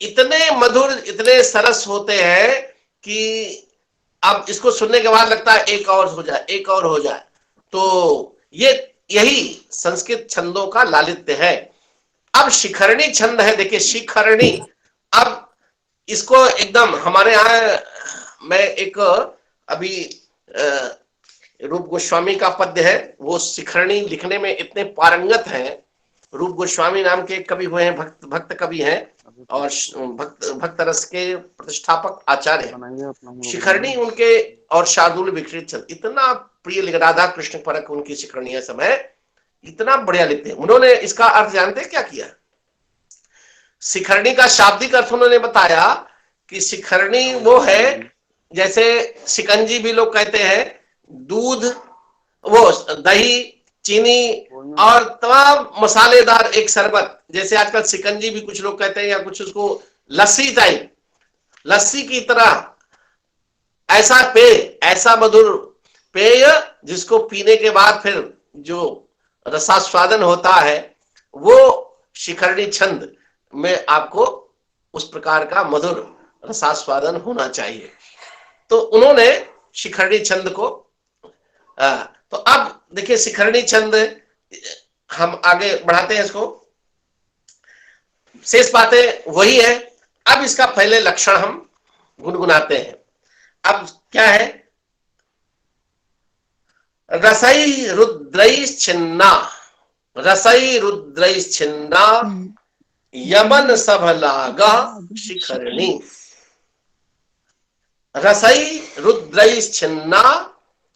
इतने मधुर, इतने सरस होते हैं कि अब इसको सुनने के बाद लगता है एक और हो जाए, एक और हो जाए। तो ये यही संस्कृत छंदों का लालित्य है। अब शिखरणी छंद है, देखिए शिखरणी, अब इसको एकदम हमारे यहाँ, मैं एक अभी रूप गोस्वामी का पद्य है, वो शिखरणी लिखने में इतने पारंगत हैं। रूप गोस्वामी नाम के कवि हुए हैं, भक्त कवि हैं और भक्त रस के प्रतिष्ठापक आचार्य हैं। शिखरणी उनके और शार्दूल विकृत छंद इतना प्रिय, राधा कृष्ण परक उनकी शिखरणियां सब है, इतना बढ़िया लिखते हैं। उन्होंने इसका अर्थ जानते हैं क्या किया? शिखरणी का शाब्दिक अर्थ उन्होंने बताया कि शिखरणी वो है, जैसे शिकंजी भी लोग कहते हैं, दूध, वो दही, चीनी और तमाम मसालेदार एक शरबत, जैसे आजकल शिकंजी भी कुछ लोग कहते हैं, या कुछ उसको लस्सी टाइप, लस्सी की तरह ऐसा पेय, ऐसा मधुर पेय जिसको पीने के बाद फिर जो रसास्वादन होता है, वो शिखरणी छंद में आपको उस प्रकार का मधुर रसास्वादन होना चाहिए। तो उन्होंने शिखरणी छंद को तो अब देखिए शिखरणी छंद हम आगे बढ़ाते हैं, इसको शेष बातें वही है। अब इसका पहले लक्षण हम गुनगुनाते हैं। अब क्या है? रसई रुद्रैश्छिन्ना, रसई रुद्रैश्छिन्ना यमन सभलागः शिखरणी, रसई रुद्रैश्छिन्ना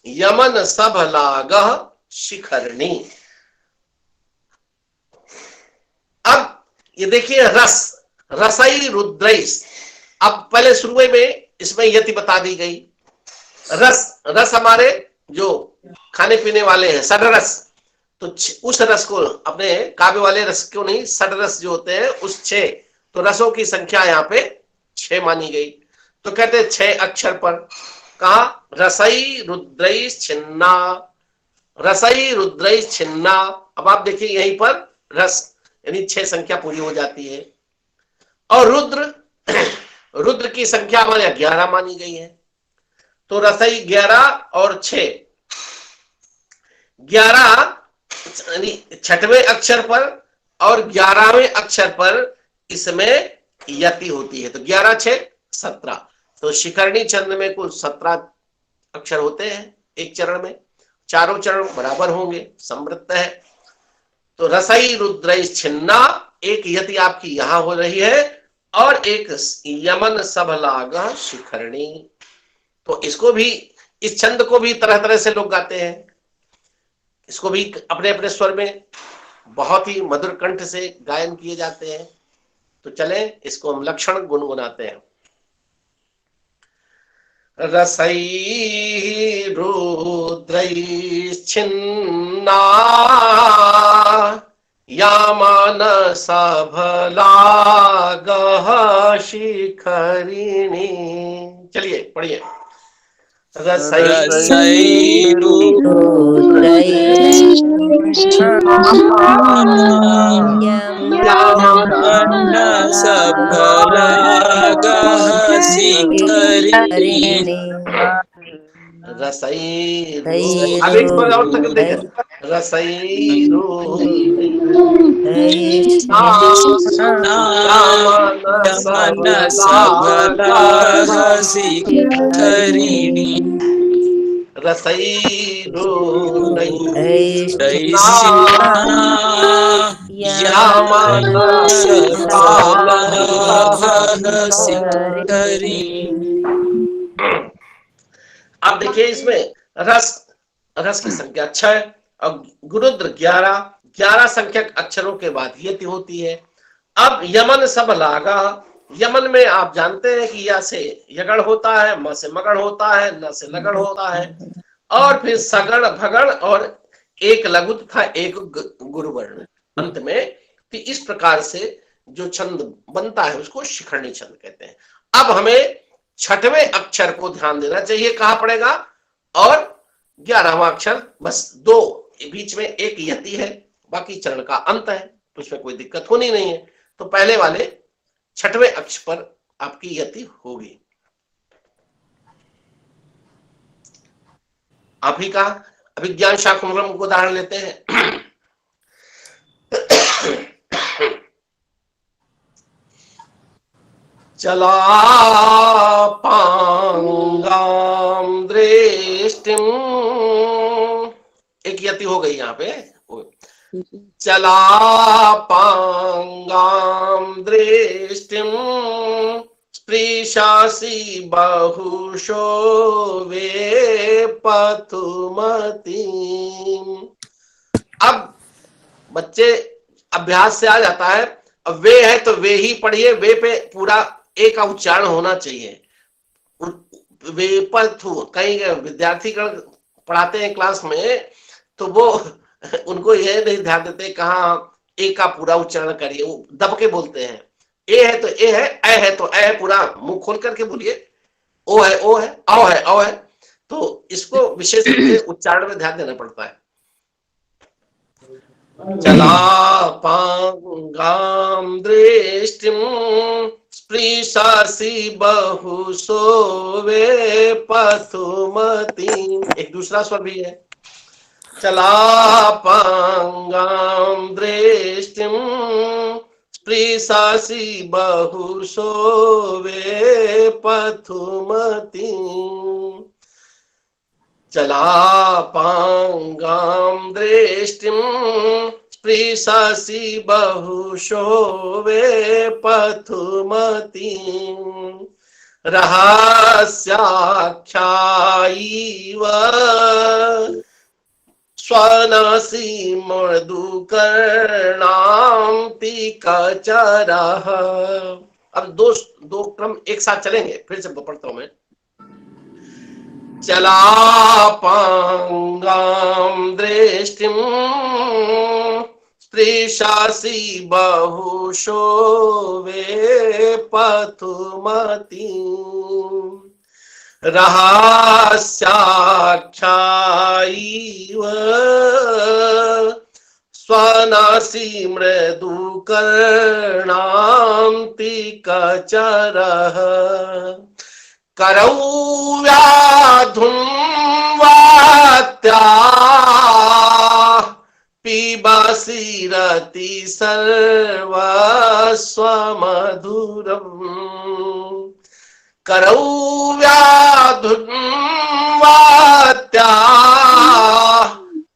यमन सभलागः शिखरणी। अब ये देखिए रस, रसई रुद्रैश, अब पहले शुरू में इसमें यति बता दी गई। रस, रस हमारे जो खाने पीने वाले हैं, षड्रस, तो उस रस को, अपने काव्य वाले रस क्यों नहीं, षड्रस जो होते हैं उस 6, तो रसों की संख्या यहाँ पे 6 मानी गई। तो कहते हैं 6 अक्षर पर, कहा रसई रुद्रैश्छिन्ना, रसई रुद्रैश्छिन्ना। अब आप देखिए यहीं पर रस यानी 6 संख्या पूरी हो जाती है। और रुद्र, रुद्र की संख्या हमारे 11 मानी गई है, तो रसई 11 और 6, 11 6वें अक्षर पर और 11वें अक्षर पर इसमें यति होती है, तो 11 6 17। तो शिखरणी छंद में कुल 17 अक्षर होते हैं एक चरण में, चारों चरण बराबर होंगे, समृद्ध है। तो रसई रुद्रैश्छिन्ना, एक यति आपकी यहां हो रही है और एक यमन सभलागः शिखरणी। तो इसको भी, इस छंद को भी तरह तरह से लोग गाते हैं, इसको भी अपने अपने स्वर में बहुत ही मधुर कंठ से गायन किए जाते हैं। तो चलें इसको हम लक्षण गुनगुनाते हैं। रसई रुद्रैश्छिन्ना यामान सभलागः शिखरिणी। चलिए पढ़िए। रसई यामान सभलागः शिखरिणी। रसई, अब एक बार और तक देखें। रसई यमन सभलागः शिखरिणी। रसई यमन सभलागः शिखरिणी। अब देखिए इसमें रस, रस की संख्या 6 और गुरुद्र 11 संख्यक अक्षरों के बाद यति होती है। अब यमन सभलागः, यमन में आप जानते हैं कि या से यगण होता है, म से मगण होता है, न से लगन होता है, और फिर सगण भगण और एक लघु तथा एक गुरुवर्ण अंत में। तो इस प्रकार से जो छंद बनता है उसको शिखरणी छंद कहते हैं। अब हमें 6वें अक्षर को ध्यान देना चाहिए, कहाँ पड़ेगा, और 11वां अक्षर, बस 2 बीच में एक यति है, बाकी चरण का अंत है, तो इसमें कोई दिक्कत होनी नहीं है। तो पहले वाले 6वें अक्षर पर आपकी यति होगी। आप ही का अभिज्ञान शाकुंतलम को उदाहरण लेते हैं। चला पांगाम दृष्टिम, एक यति हो गई यहाँ पे। चला पांगाम दृष्टिम स्पृशासि बहुशो वे पथुमतीम। अब बच्चे अभ्यास से आ जाता है। अब वे है तो वे ही पढ़िए, वे पे पूरा ए का उच्चारण होना चाहिए। वे पथु, कई विद्यार्थी पढ़ाते हैं क्लास में, तो वो उनको यह नहीं ध्यान देते कहाँ ए का पूरा उच्चारण करिए, वो दब के बोलते हैं। ए है तो ए है, ए है तो ए, पूरा मुंह खोल करके बोलिए। ओ है ओ है, औ है औ है। तो इसको विशेष रूप से उच्चारण में ध्यान देना पड़ता है। चला पांगाम दृष्टिम स्पृशासि बहुशो वे पथुमतीम, एक दूसरा स्वर भी है। चला पांगाम दृष्टिम स्पृशासि बहुशो वे पथुमतीम। चला पांगाम दृष्टिम स्पृशासि बहुशो वे पथुमतीम। रहस्याख्यायैव स्वनासि मृदुकर्णां तिकचरः। अब दो क्रम एक साथ चलेंगे, फिर से पढ़ता हूं मैं। चला पांगाम दृष्टिम स्पृशासि बहुशो वे पथुमतीम। रहस्याख्यायैव स्वनासि मृदुकर्णां तिकचरः। करौ व्याधुन्वात्या पिबासि रति सर्वस्वमधुरम्। करौ व्याधुन्वात्या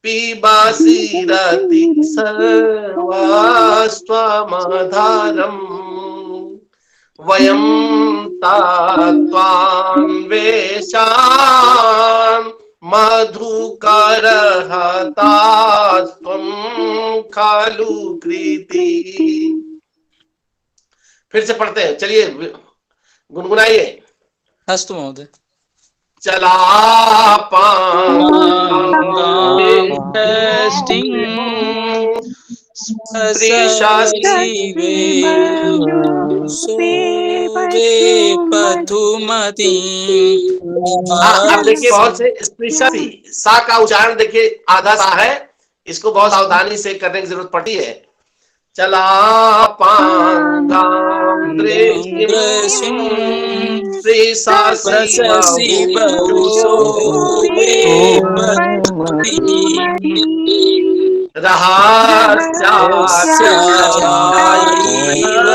पिबासि रति सर्वस्वमधुरम्। वयं तात्वान्वेषान् मधुकरहतास्त्वं खलु कृति। फिर से पढ़ते हैं, चलिए गुनगुनाइए। अस्तु महोदय। चला स्पृशासि बहुशो वे पथुमतीम। आप देखिए, बहुत से स्पृशासि सा का उच्चारण देखिए आधा सा है, इसको बहुत सावधानी से करने की जरूरत पड़ती है। चला पांगाम दृष्टिम स्पृशासि बहुशो वे पथुमतीम। रहस्याख्यायैव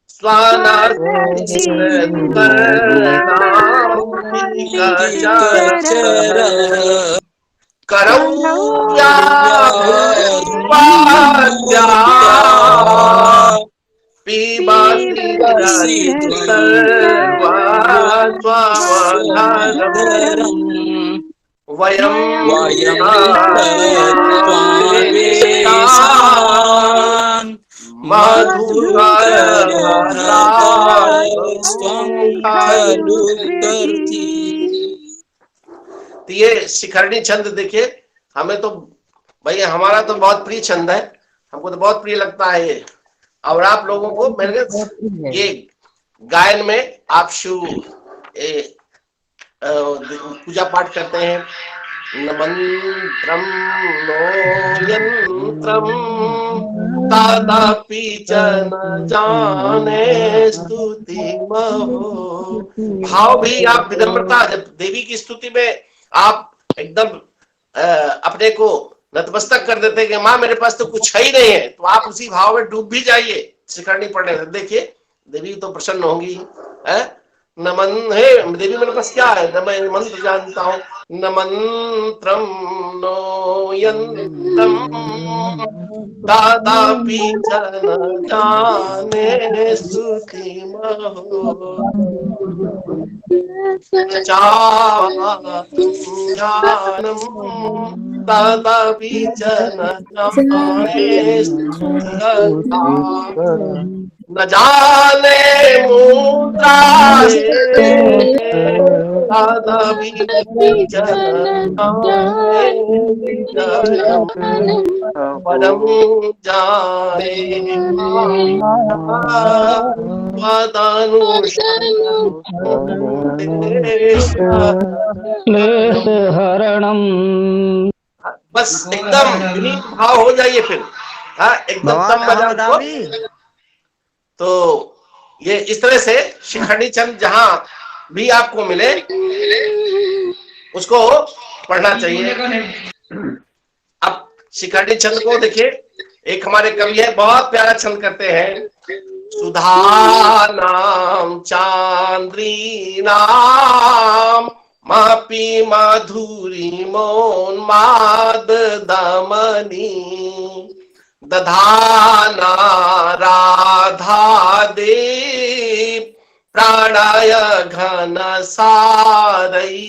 स्वनासि मृदुकर्णां करौ व्याधुन्वात्या पिबासि रति सर्वस्वमधुरम्। वयं तात्वान्वेषान् मधुकरहतास्त्वं खलु कृति। तो ये शिखरणी छंद देखिए, हमें तो भाई हमारा तो बहुत प्रिय छंद है, हमको तो बहुत प्रिय लगता है ये। और आप लोगों को मेरे ये गायन में आप पूजा पाठ करते हैं। न मंत्रम नो यंत्रम तदापि च न जाने स्तुति महो। भाव भी आप विनम्रता, जब देवी की स्तुति में आप एकदम अपने को नतमस्तक कर देते हैं कि माँ मेरे पास तो कुछ है ही नहीं है, तो आप उसी भाव में डूब भी जाइए शिखरणी पढ़ने से। देखिए देवी तो प्रसन्न होंगी। नमन हे देवी मेरे पास क्या है, न मैं मंत्र जानता हूँ। न मंत्रम नो यंत्रम तदापि च न जाने स्तुति महो। ज्ञानम तदापि च न जाने न जाने मुद्राए तदापि च न जाने परम जाने हरणम। बस एकदम विनीत भाव हो जाइए फिर। एकदम तम बजा। तो ये इस तरह से शिखरणी छंद जहां भी आपको मिले उसको पढ़ना चाहिए। अब शिखरणी छंद को देखिए, एक हमारे कवि है बहुत प्यारा छंद करते हैं। सुधा नाम चांद्री नाम मापी माधुरी मोन्माद दमनी दधाना राधा देव प्राणाय घन सारई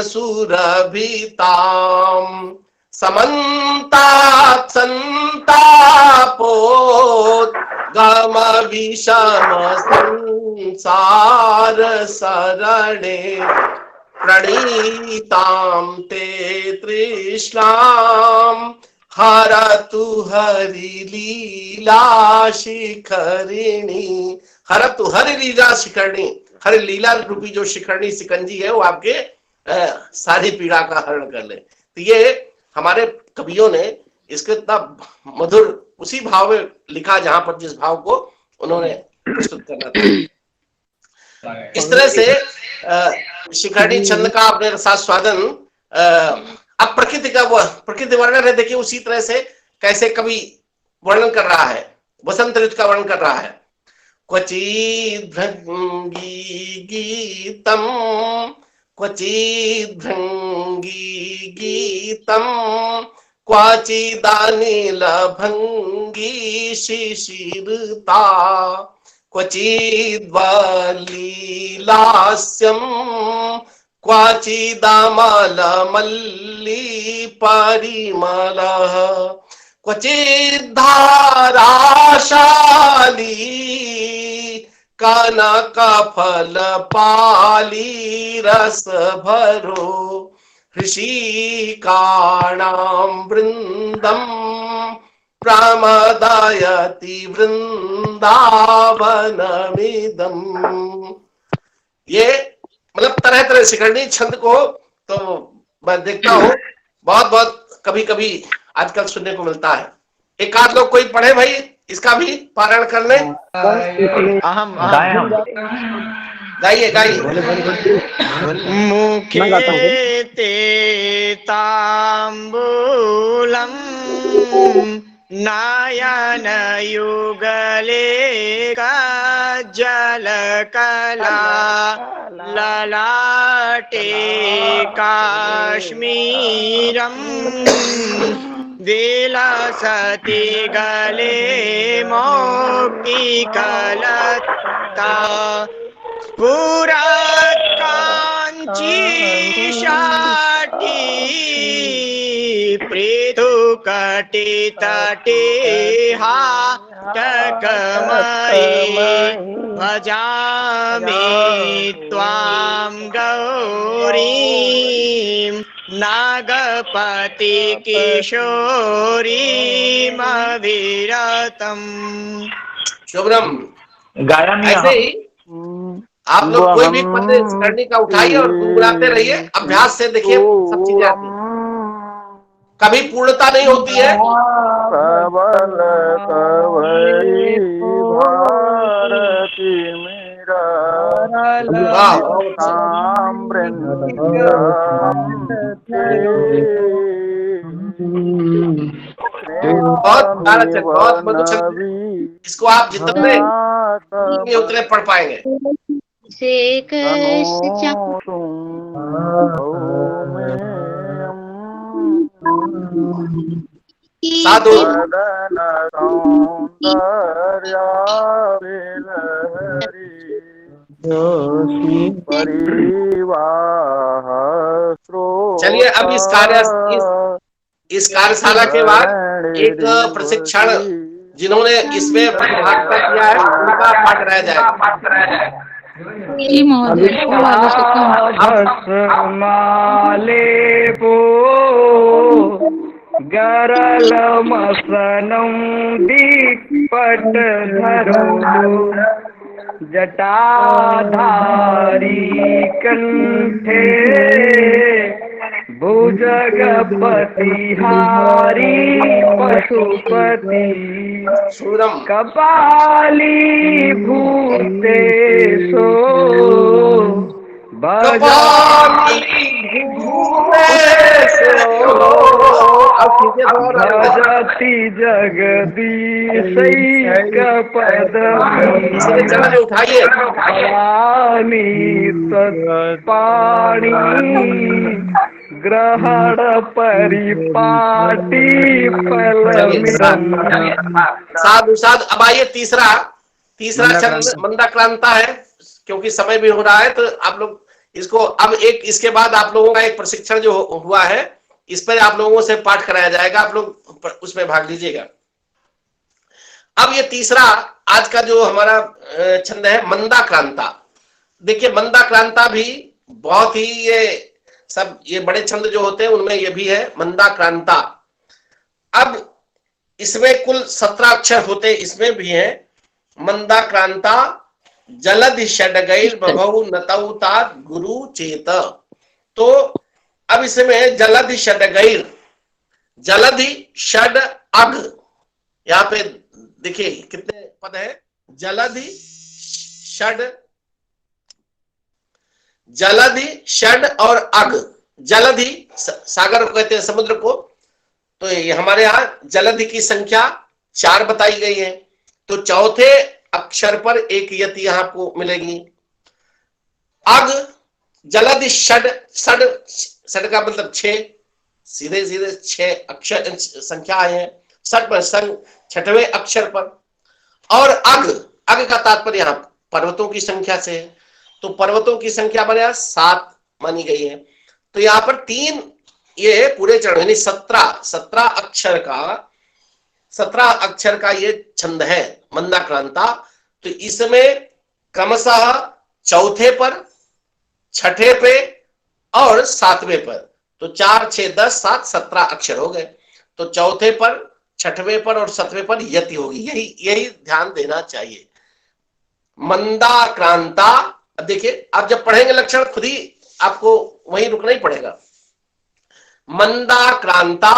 सुरभिताम समन्तात संतापोत गम विषम संसार सरणे प्रणीताम ते तृष्णाम हरतु हरि लीला शिखरिणी। हरतु हरि लीला शिखरिणी, हरि लीला रूपी जो शिखरणी सिकंजी है वो आपके सारी पीड़ा का हरण कर ले। तो ये हमारे कवियों ने इसके इतना मधुर उसी भाव में लिखा जहां पर जिस भाव को उन्होंने प्रस्तुत करना था। इस तरह से शिखरणी छंद का अपने रसास्वादन। अब प्रकृति का प्रकृति वर्णन है, देखिए उसी तरह से कैसे कवि वर्णन कर रहा है, वसंत ऋतु का वर्णन कर रहा है। क्वचिद् भृंगी गीतम क्वचिद् भृंगी गीतम क्वचिदानिल भंगी शिशिरता क्वचिद्वलीलास्यम क्वचिदमलमल्ली परिमलः क्वचिद्धाराशाली कनकफलपाली रसभरो ऋषिकाणां वृंदम प्रमदायति वृंदावनमिदम्। ये मतलब तरह तरह शिखरणी छंद को तो मैं देखता हूँ बहुत बहुत कभी कभी आजकल सुनने को मिलता है। एक आध लोग कोई पढ़े भाई, इसका भी पारायण कर ले। गाइए गाइए। मुखे ते तांबूलम नयन युगले जलकला ललाटे काश्मीरम विलसति गले मोक्तिकलता पुरात् कांची शाटी प्रेतुकटे तटे हाटकमयी भजामि त्वां गौरीं नागपति किशोरीमविरतम्। शुभ्रम गायामि ऐसे ही आप लोग कोई भी पद करनी का उठाइए और गुनगुनाते रहिए, अभ्यास से देखिए सब चीजें आती हैं। कभी पूर्णता नहीं होती है। सबल कवई भारती मेरा बहुत मधुर छंद। इसको आप जितने उतने पढ़ पाएंगे। साधु चलिए, अब इस कार्यशाला के बाद एक प्रशिक्षण जिन्होंने इसमें प्रतिभागिता किया है उनका पाठ रह जाएगा। गरल मसनं दीपट धरो जटाधारी कंठे भुजगपतिहारी पशुपति कपाली भूतेशो भजति जगदीशैकपदमी तत्पाणि ग्रहण परिपाटी फलमिदं। साधु साधु। अब आइए तीसरा छंद मंदाक्रांता है। क्योंकि समय भी हो रहा है तो आप लोग इसको अब इसके बाद आप लोगों का एक प्रशिक्षण जो हुआ है इस पर आप लोगों से पाठ कराया जाएगा, आप लोग उसमें भाग लीजिएगा। अब ये तीसरा आज का जो हमारा छंद है मंदाक्रांता। देखिए मंदाक्रांता भी बहुत ही ये बड़े छंद जो होते हैं उनमें ये भी है मंदाक्रांता। अब इसमें कुल 17 अक्षर होते, इसमें भी है मंदाक्रांता जलधि षडगैर बभौ नतौ तात गुरु चेत। तो अब इसमें जलधि षडगैर, जलधि षड अग, यहाँ पे देखिए कितने पद है। जलधि षड और अग। जलधि सागर को कहते हैं, समुद्र को। तो ये हमारे यहाँ जलधि की संख्या 4 बताई गई है। तो चौथे अक्षर पर एक यति यहाँ आपको मिलेगी। अग जलधि षड का मतलब 6, सीधे 6 अक्षर संख्या आए हैं। षड पर 6वें अक्षर पर। और अग का तात्पर्य यहाँ पर्वतों की संख्या से है। तो पर्वतों की संख्या बने 7 मानी गई है। तो यहाँ पर 3 ये पूरे चरण यानी 17 अक्षर का ये छंद है मंदाक्रांता। तो इसमें क्रमशः चौथे पर, छठे पे और 7वें पर, तो 4, 6, 10, 7, 17 अक्षर हो गए। तो चौथे पर, छठवें पर और 7वें पर यति होगी। यही ध्यान देना चाहिए। मंदाक्रांता। देखिए आप जब पढ़ेंगे लक्षण खुद ही आपको वहीं रुकना ही पड़ेगा। मंदाक्रांता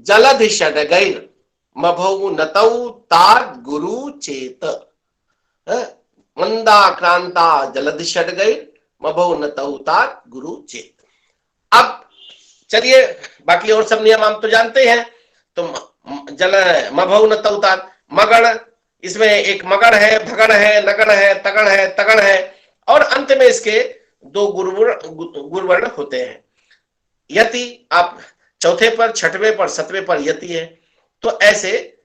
जलधि षडगैर मभौ नतौ तात गुरु चेत। मंदाक्रांता जलधि षडगैर मभौ नतौ तात गुरु चेत। अब चलिए बाकी और सब नियम हम तो जानते हैं। तो मभौ नतौ तात, मगड़, इसमें एक मगड़ है, भगड़ है, लगड़ है, तगड़ है और अंत में इसके 2 गुरुवर्ण होते हैं। यति आप चौथे पर, छठवें पर, 7वें पर यति है। तो ऐसे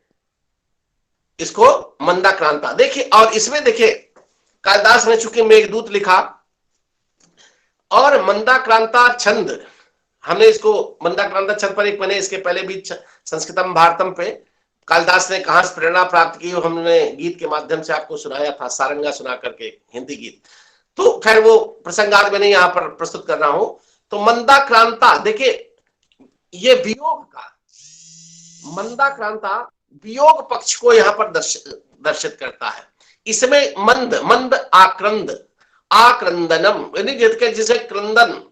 इसको मंदाक्रांता। देखिए और इसमें देखिए कालिदास ने चूंकि मेघदूत लिखा और मंदाक्रांता छंद, हमने इसको मंदाक्रांता छंद पर मैंने इसके पहले भी संस्कृतम भारतम पे कालिदास ने कहां से प्रेरणा प्राप्त की हमने गीत के माध्यम से आपको सुनाया था, सारंगा सुना करके हिंदी गीत। तो खैर वो प्रसंगात में नहीं यहाँ पर प्रस्तुत कर रहा हूं। तो मंदाक्रांता देखिए ये वियोग का, मंदाक्रांता वियोग पक्ष को यहाँ पर दर्शित करता है। इसमें मंद आक्रंद आक्रंदनम, यानी जिसे क्रंदन,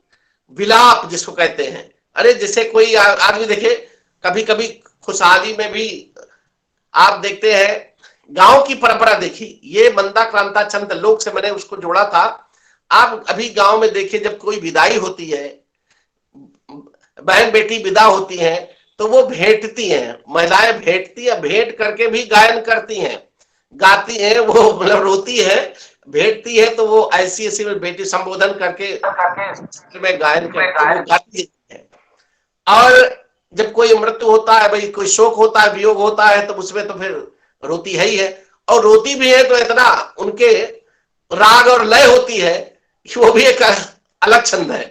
विलाप जिसको कहते हैं। अरे जैसे कोई आदमी देखे, कभी कभी खुशहाली में भी आप देखते हैं, गांव की परंपरा देखी, ये मंदाक्रांता छंद लोक से मैंने उसको जोड़ा था। आप अभी गांव में देखिए, जब कोई विदाई होती है, बहन बेटी विदा होती हैं, तो वो भेंटती हैं, महिलाएं भेंटती है, भेंट करके भी गायन करती हैं, गाती हैं, वो मतलब रोती है, भेंटती है, तो वो ऐसी ऐसी बेटी संबोधन करके में गायन गाती है। और जब कोई मृत्यु होता है, भाई कोई शोक होता है, वियोग होता है, तो उसमें तो फिर रोती है ही है, और रोती भी है तो इतना उनके राग और लय होती है कि वो भी एक अलग छंद है।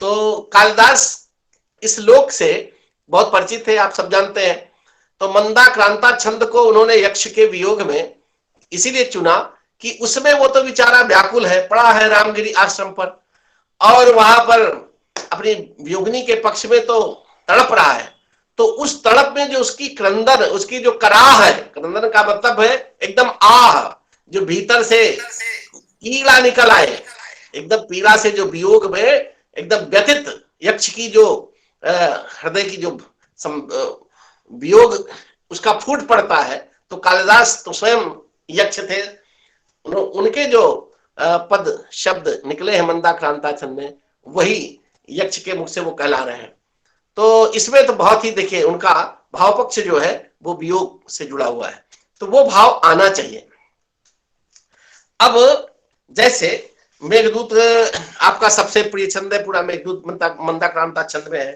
तो कालिदास इस लोक से बहुत परिचित है, आप सब जानते हैं। तो मंदाक्रांता छंद को उन्होंने यक्ष के वियोग में इसीलिए चुना कि उसमें वो तो बेचारा व्याकुल है, पड़ा है रामगिरी आश्रम पर, और वहां पर अपनी वियोगिनी के पक्ष में तो तड़प रहा है। तो उस तड़प में जो उसकी क्रंदन, उसकी जो कराह है, क्रंदन का मतलब है एकदम आह, जो भीतर से पीड़ा निकल आए, एकदम पीड़ा से, जो वियोग में एकदम व्यथित यक्ष की जो हृदय की जो वियोग उसका फूट पड़ता है। तो कालिदास तो स्वयं यक्ष थे, उनके जो पद शब्द निकले हैं मंदाक्रांता छंद में, वही यक्ष के मुख से वो कहला रहे हैं। तो इसमें तो बहुत ही देखिए उनका भाव पक्ष जो है वो वियोग से जुड़ा हुआ है, तो वो भाव आना चाहिए। अब जैसे मेघदूत आपका सबसे प्रिय छंद है, पूरा मेघदूत मंदाक्रांता छंद में है,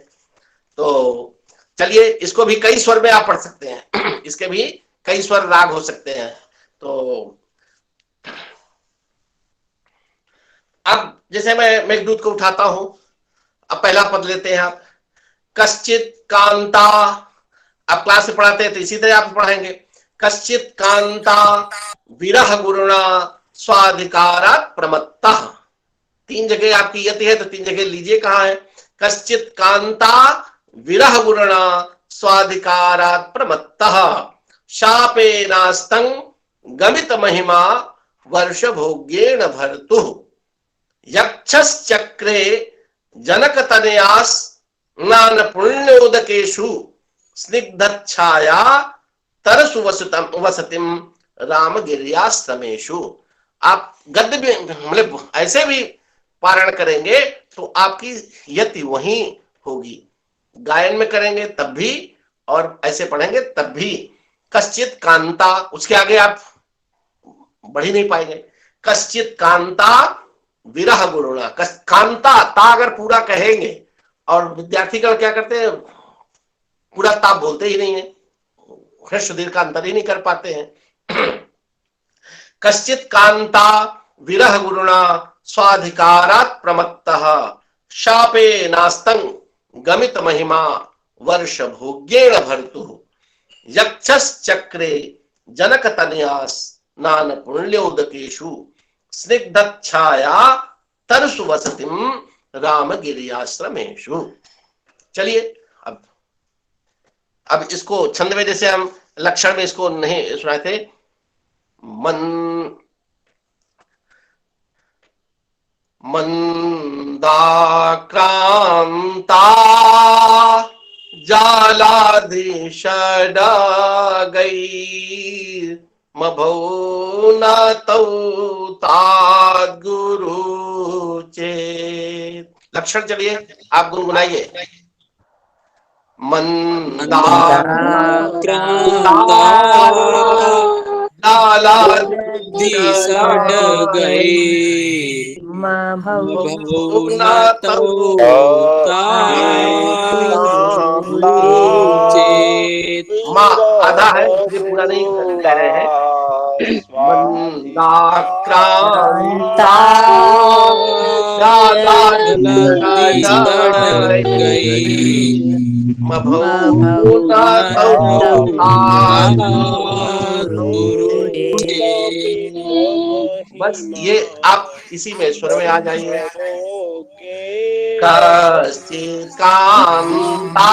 तो चलिए इसको भी कई स्वर में आप पढ़ सकते हैं, इसके भी कई स्वर राग हो सकते हैं। तो अब जैसे मैं मेघदूत को उठाता हूं, अब पहला पद लेते हैं आप, कश्चित कांता, आप क्लास में पढ़ाते हैं तो इसी तरह आप पढ़ाएंगे, कश्चित कांता विरह गुरुणा स्वाधिकारात् प्रमत्तः। 3 जगह आपकी यति है तो 3 जगह लीजिए कहाँ है, कश्चित कांता विरह गुरुणा स्वाधिकारात् प्रमत्तः शापेनास्तं गमित महिमा वर्ष भोग्येन भर्तुः यक्षश्चक्रे जनक तनयास नान पुण्योदकेषु स्निग्धच्छाया तरसु वसतिम राम गिर्याश्रमेषु। आप गद्य भी मतलब ऐसे भी पारण करेंगे तो आपकी यति वहीं होगी, गायन में करेंगे तब भी और ऐसे पढ़ेंगे तब भी। कश्चित कांता, उसके आगे आप बढ़ ही नहीं पाएंगे। कश्चित कांता विरह गुरुणा, कांता ता अगर पूरा कहेंगे, और विद्यार्थीगण क्या करते हैं, पूरा ता बोलते ही नहीं है, ह्रस्व दीर्घ का अंतर ही नहीं कर पाते हैं। कश्चित कांता विरह गुरुणा स्वाधिकारात् प्रमत्तः शापे नास्तं गमित महिमा वर्ष भोग्येन भर्तुः यक्षश्चक्रे जनक तनयास नान पुण्योदकेषु स्निग्धच्छाया तरसु वसतिम राम गिर्याश्रमेषु। चलिए अब इसको छंद में, जैसे हम लक्षण में इसको नहीं सुनाए थे, मंदाक्रांता जालाधीश गई मभौ न तौ ताद्गुरु चेत। लक्षण चलिए आप गुनगुनाइए। माँ आधा है, ये पूरा नहीं कह रहे हैं। मंदाक्रांता बस ये आप इसी में स्वर में आ जाइए। कश्चित् कांता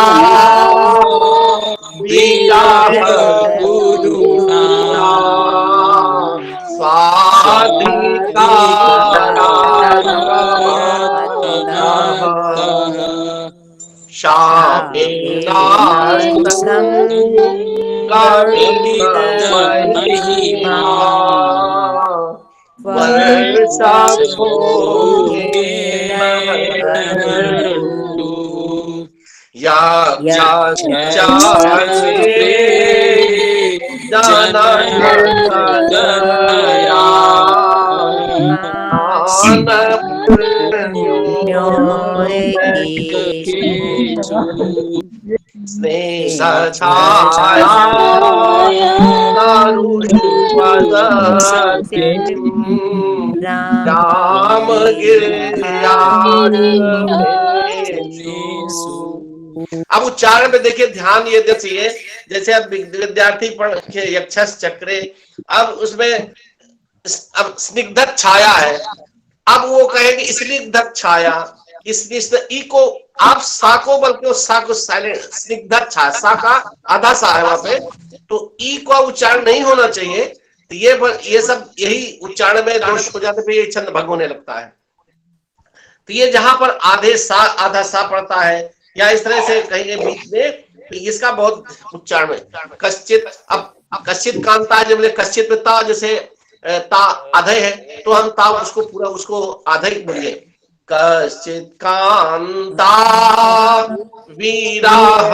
स्वाधिकारात् वेदार्थं गणितमहिमा वर्षाभोगेन भरतु शास्त्रे राम अब उच्चारण में देखिए ध्यान ये देना चाहिए। जैसे अब विद्यार्थी पढ़ यक्षस चक्रे, अब उसमें अब स्निग्धत छाया है, अब वो कहेंगे स्निग्धत छाया, इस ई को आप सा को बल्कि उस सा को साइलेंट, स्निग्धत छाया, सा का आधा सा है वहां पे, तो ई का उच्चारण नहीं होना चाहिए। तो ये सब यही उच्चारण में दोष हो जाते पे ये छंद भंग होने लगता है। तो ये जहां पर आधे सा आधा सा पड़ता है या इस तरह से कहीं बीच में, तो इसका बहुत उच्चारण में कश्चित, अब कश्चित कांता जब कश्चित में ता जैसे ता आधे है तो हम ता उसको पूरा उसको आधे बोलिए, कश्चित कांता वीराः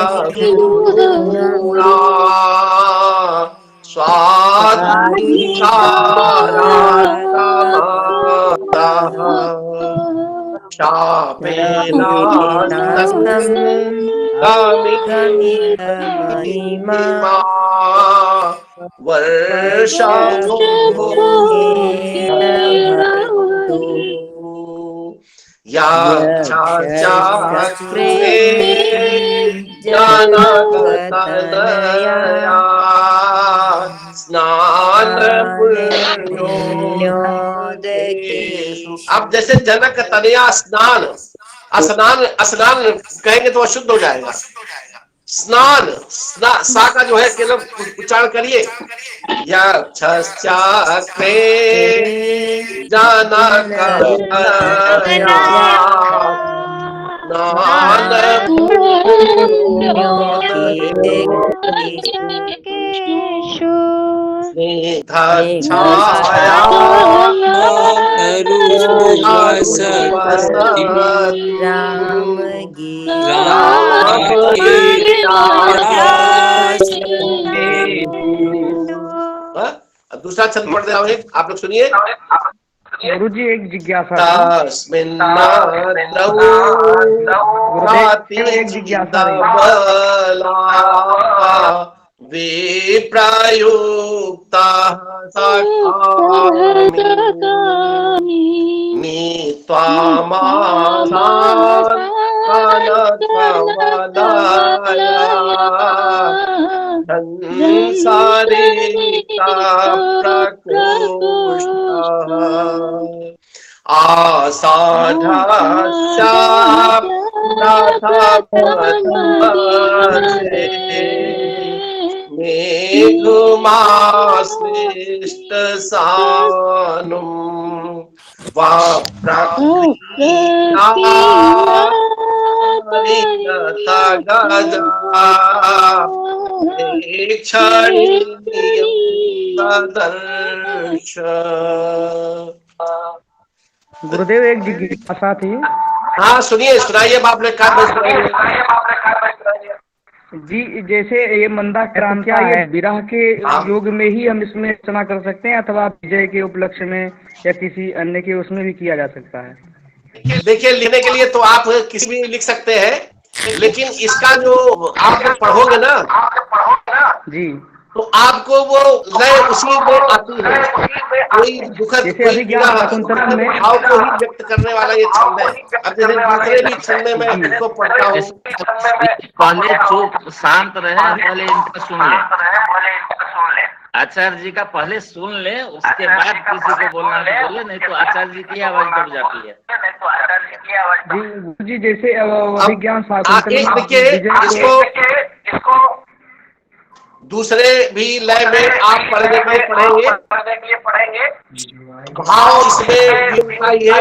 अब जैसे जनक तनया स्नान, स्नान स्नान कहेंगे तो अशुद्ध हो जाएगा। स्नान सा का जो है केवल उच्चारण करिए, यक्षश्चक्रे जनक दूसरा छंद पढ़ दे रहा हूँ, आप लोग सुनिए। गुरु जी एक जिज्ञासा, एक जिज्ञासा विप्रयुक्ता मेघमाश्लिष्ट सानुं वा गुरुदेव एक जिज्ञासा थी। हाँ सुनिए, सुनाइए बाप ने कहा जी। जैसे ये मंदा क्रांतिया है, विरह के योग में ही हम इसमें रचना कर सकते हैं अथवा विजय के उपलक्ष्य में या किसी अन्य के उसमें भी किया जा सकता है? देखिए, लिखने के लिए तो आप किसी भी लिख सकते हैं, लेकिन इसका जो आप पढ़ोगे ना जी, तो आपको वो लय उसी में आती है। कोई दुखद कोई भाव को ही व्यक्त करने वाला ये छंद है। अब जैसे दूसरे भी छंद में मैं इसको पढ़ता हूँ। पहले चुप शांत रहे, पहले इनका सुन ले, आचार्य जी का पहले सुन ले, उसके बाद किसी को बोलना तो बोले, नहीं तो आचार्य जी की आवाज दब जाती है। जी जैसे विज्ञान देखिए, इसको दूसरे भी लय में आप पढ़ने में पढ़ेंगे, भाव इसमें है,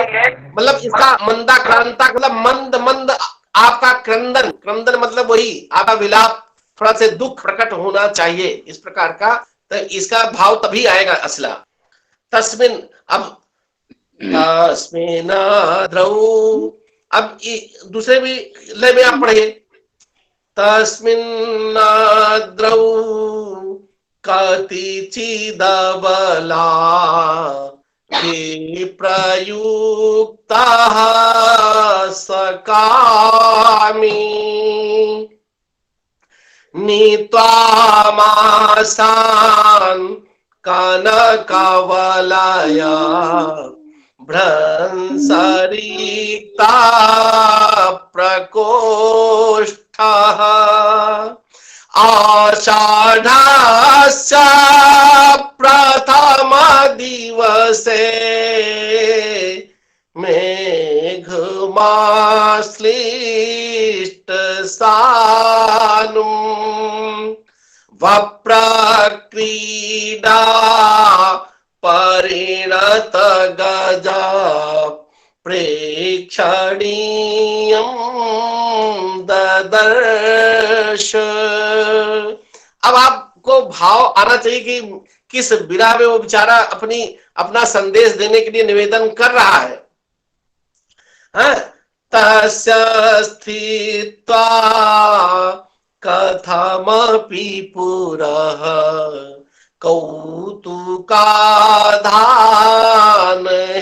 मतलब इसका मंदा क्रांता मतलब मंद मंद आपका क्रंदन, क्रंदन मतलब वही आपका विलाप, थोड़ा से दुख प्रकट होना चाहिए इस प्रकार का, तो इसका भाव तभी आएगा असला। तस्मिन, अब तस्मिनाद्रौ, अब दूसरे भी लय में आप पढ़िए, तस्मिनाद्रौ कतिचिदबला विप्रयुक्ताः सकामी नीत्वामासान् कनकवलया भ्रंसरिक्ता प्रकोष्ठः आषाढस्य प्रथम दिवसे मेघमाश्लिष्ट सानुम् वप्रक्रीडा परिणत गजा प्रेक्षणीयं ददर्श। अब आपको भाव आना चाहिए कि किस विरह में वो बेचारा अपना संदेश देने के लिए निवेदन कर रहा है। तस्य स्थित्वा कथमपि पुरः कौतुकाधान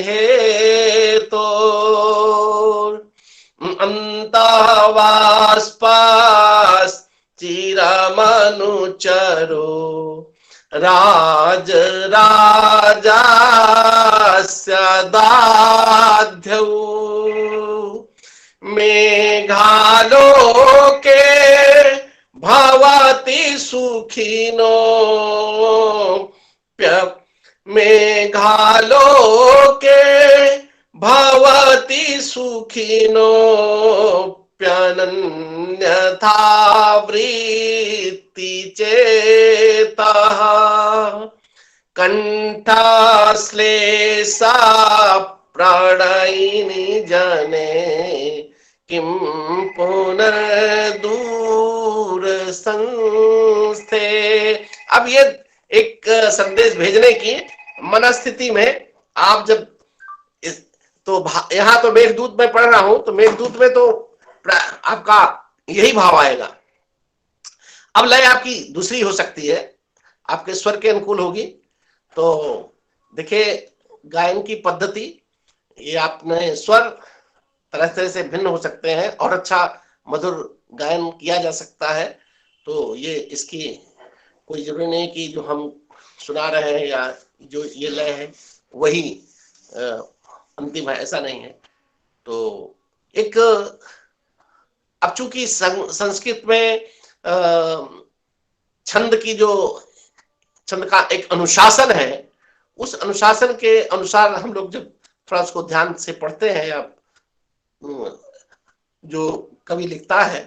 हेतो अंतवास्पास चिरमनुचरो राज राजास्य दाध्यौ मेघालोके भवति सुखिनो मेघालोके भवति सुखिनो प्यनन्यथा वृत्ति चेतः कंठश्लेषा प्रणयिनी जने किं पुनर्दूर संस्थे। अब ये एक संदेश भेजने की मनस्थिति में आप जब तो यहाँ तो मेघदूत में पढ़ रहा हूं, तो मेघदूत में तो आपका यही भाव आएगा। अब लय आपकी दूसरी हो सकती है, आपके स्वर के अनुकूल होगी। तो देखिए गायन की पद्धति, ये आपने स्वर तरह तरह से भिन्न हो सकते हैं और अच्छा मधुर गायन किया जा सकता है। तो ये इसकी कोई जरूरी नहीं कि जो हम सुना रहे हैं या जो ये लय है वही अंतिम है, ऐसा नहीं है। तो एक अब चूंकि संस्कृत में छंद का एक अनुशासन है, उस अनुशासन के अनुसार हम लोग जब थोड़ा उसको ध्यान से पढ़ते हैं या जो कवि लिखता है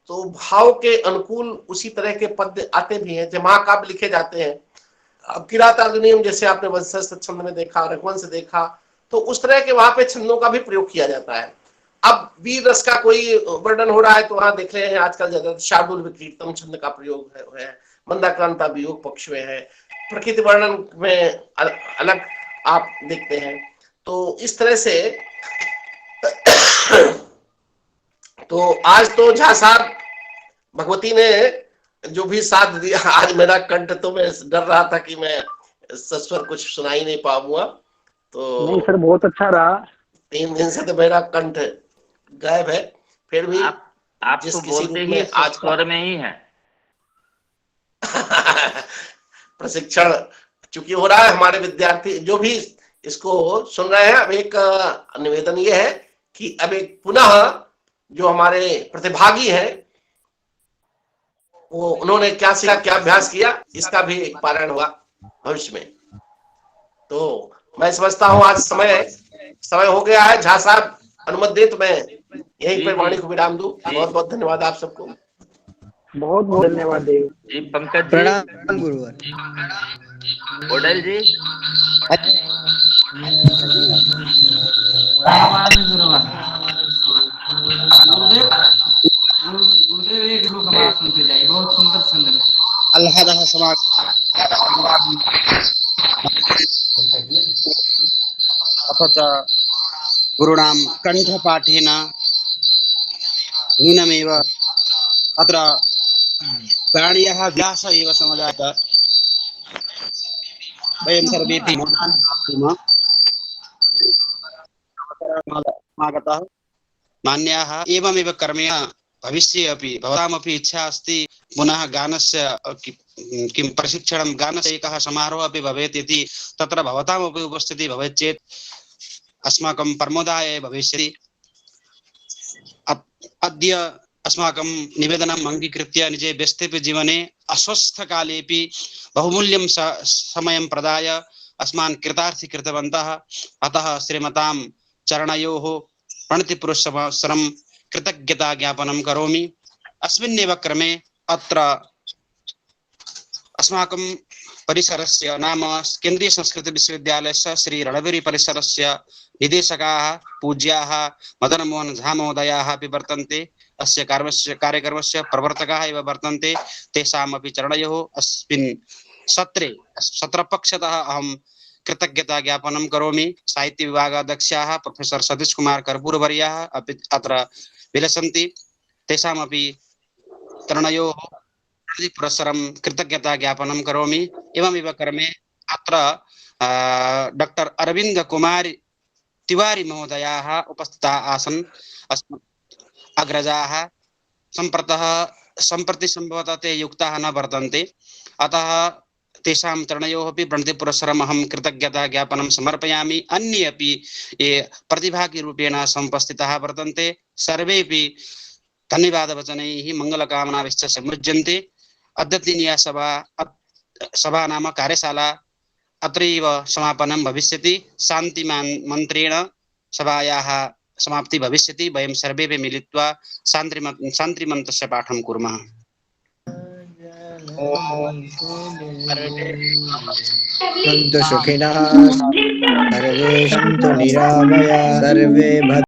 तो भाव के अनुकूल उसी तरह के पद्य आते भी हैं। जब महाकाव्य लिखे जाते हैं, अब किरातार्जुनीयम जैसे आपने वंशस्थ छंद में देखा, रघुवंश देखा, तो उस तरह के वहां पे छंदों का भी प्रयोग किया जाता है। अब वीर रस का कोई वर्णन हो रहा है तो वहां देख रहे हैं आजकल ज्यादा शार्दुल विक्रीतम छंद का प्रयोग है, मंदाक्रांता वियोग पक्ष में है, प्रकृति वर्णन में अलग आप देखते हैं। तो इस तरह से तो आज तो झा साहब भगवती ने जो भी साथ दिया, आज मेरा कंठ तो मैं डर रहा था कि मैं सस्वर कुछ सुनाई नहीं पाऊंगा। तो नहीं सर, बहुत अच्छा रहा। 3 दिन से तो मेरा कंठ गायब है, फिर भी आप जिस तो किसी बोलते रूप ही में आज स्वर में ही है। प्रशिक्षण चूंकि हो रहा है, हमारे विद्यार्थी जो भी इसको सुन रहे हैं, अब एक निवेदन ये है कि अब एक पुनः जो हमारे प्रतिभागी हैं वो उन्होंने क्या सीखा, क्या अभ्यास किया, इसका भी एक पारायण होगा भविष्य में। तो मैं समझता हूँ आज समय हो गया है। झा साहब अनुमति दे तो मैं यहीं पर वाणी को विराम दूं। बहुत बहुत धन्यवाद आप सबको। बहुत बहुत धन्यवाद देव जी। पंकज जी, प्रणाम गुरुवर। ओडल जी, गुरुवार सर्वतः अथ च गुरूणां कण्ठपाठेन न्यूनमेव अत्र प्राणियः व्यास एव समजात वयं सर्वेपि समागतः मान्याः एवमेव कर्मेण भविष्ये अपि भवतामपि इच्छा अस्ति पुनः गानस्य किं प्रशिक्षणं गानस्य एकः समारोहः अपि भवेत् इति तत्र भवतामपि उपस्थितिः भवेत् चेत् अस्माकं प्रमोदाय भविष्यति। अद्य अस्माकं निवेदनम् अङ्गीकृत्य निजे व्यस्तेपि जीवने अस्वस्थकालेपि बहुमूल्यं समयं प्रदाय अस्मान् कृतार्थी कृतवन्तः। अतः श्रीमतां चरणयोः प्रणतिपूर्वकं कृतज्ञता ज्ञापनं करोमि। अस्मिन्नेव क्रमे अत्र अस्माकं परिसरस्य नाम केन्द्रीय संस्कृत विश्वविद्यालयस्य श्री रणबीरी परिसरस्य निदेशकाः पूज्याः मदन मोहन झा महोदयाः अपि वर्तन्ते। अस्य कार्यक्रमस्य प्रवर्तकाः एव वर्तन्ते। तेषामपि चरणयोः अस्मिन् सत्रपक्षतः अहं कृतज्ञता ज्ञापनं करोमि। साहित्य विभागाध्यक्षाः प्रोफेसर सतीश कुमार कर्पूरवर्याः अपि अत्र विलसन्ति। तेषामपि चरणयोः पुरस्सरं कृतज्ञता ज्ञापनं करोमि। एवमेव क्रमे अत्र डॉक्टर अरविंद कुमार तिवारी महोदयाः उपस्थिताः आसन्। अग्रजाः सम्प्रति सम्भवतः ते युक्ताः न वर्तन्ते। अतः तेषां चरणयोः अपि प्रणतिपुरस्सरम् अहं कृतज्ञता ज्ञापनं समर्पयामि। अन्ये अपि ये प्रतिभागिरूपेण समुपस्थिताः वर्तन्ते सर्वेपि धन्यवादवचनैः मङ्गलकामनाभिश्च समुज्यन्ते। अद्यतनीया सभा नाम कार्यशाला अत्रैव समापनं भविष्यति। शान्ति मन्त्रेण सभायाः समाप्ति भविष्यति। वयं सर्वेपि मिलित्वा शान्तिमन्त्रस्य पाठं कुर्मः। सन्तु सुखिनः सर्वे सन्तु निरामया सर्वे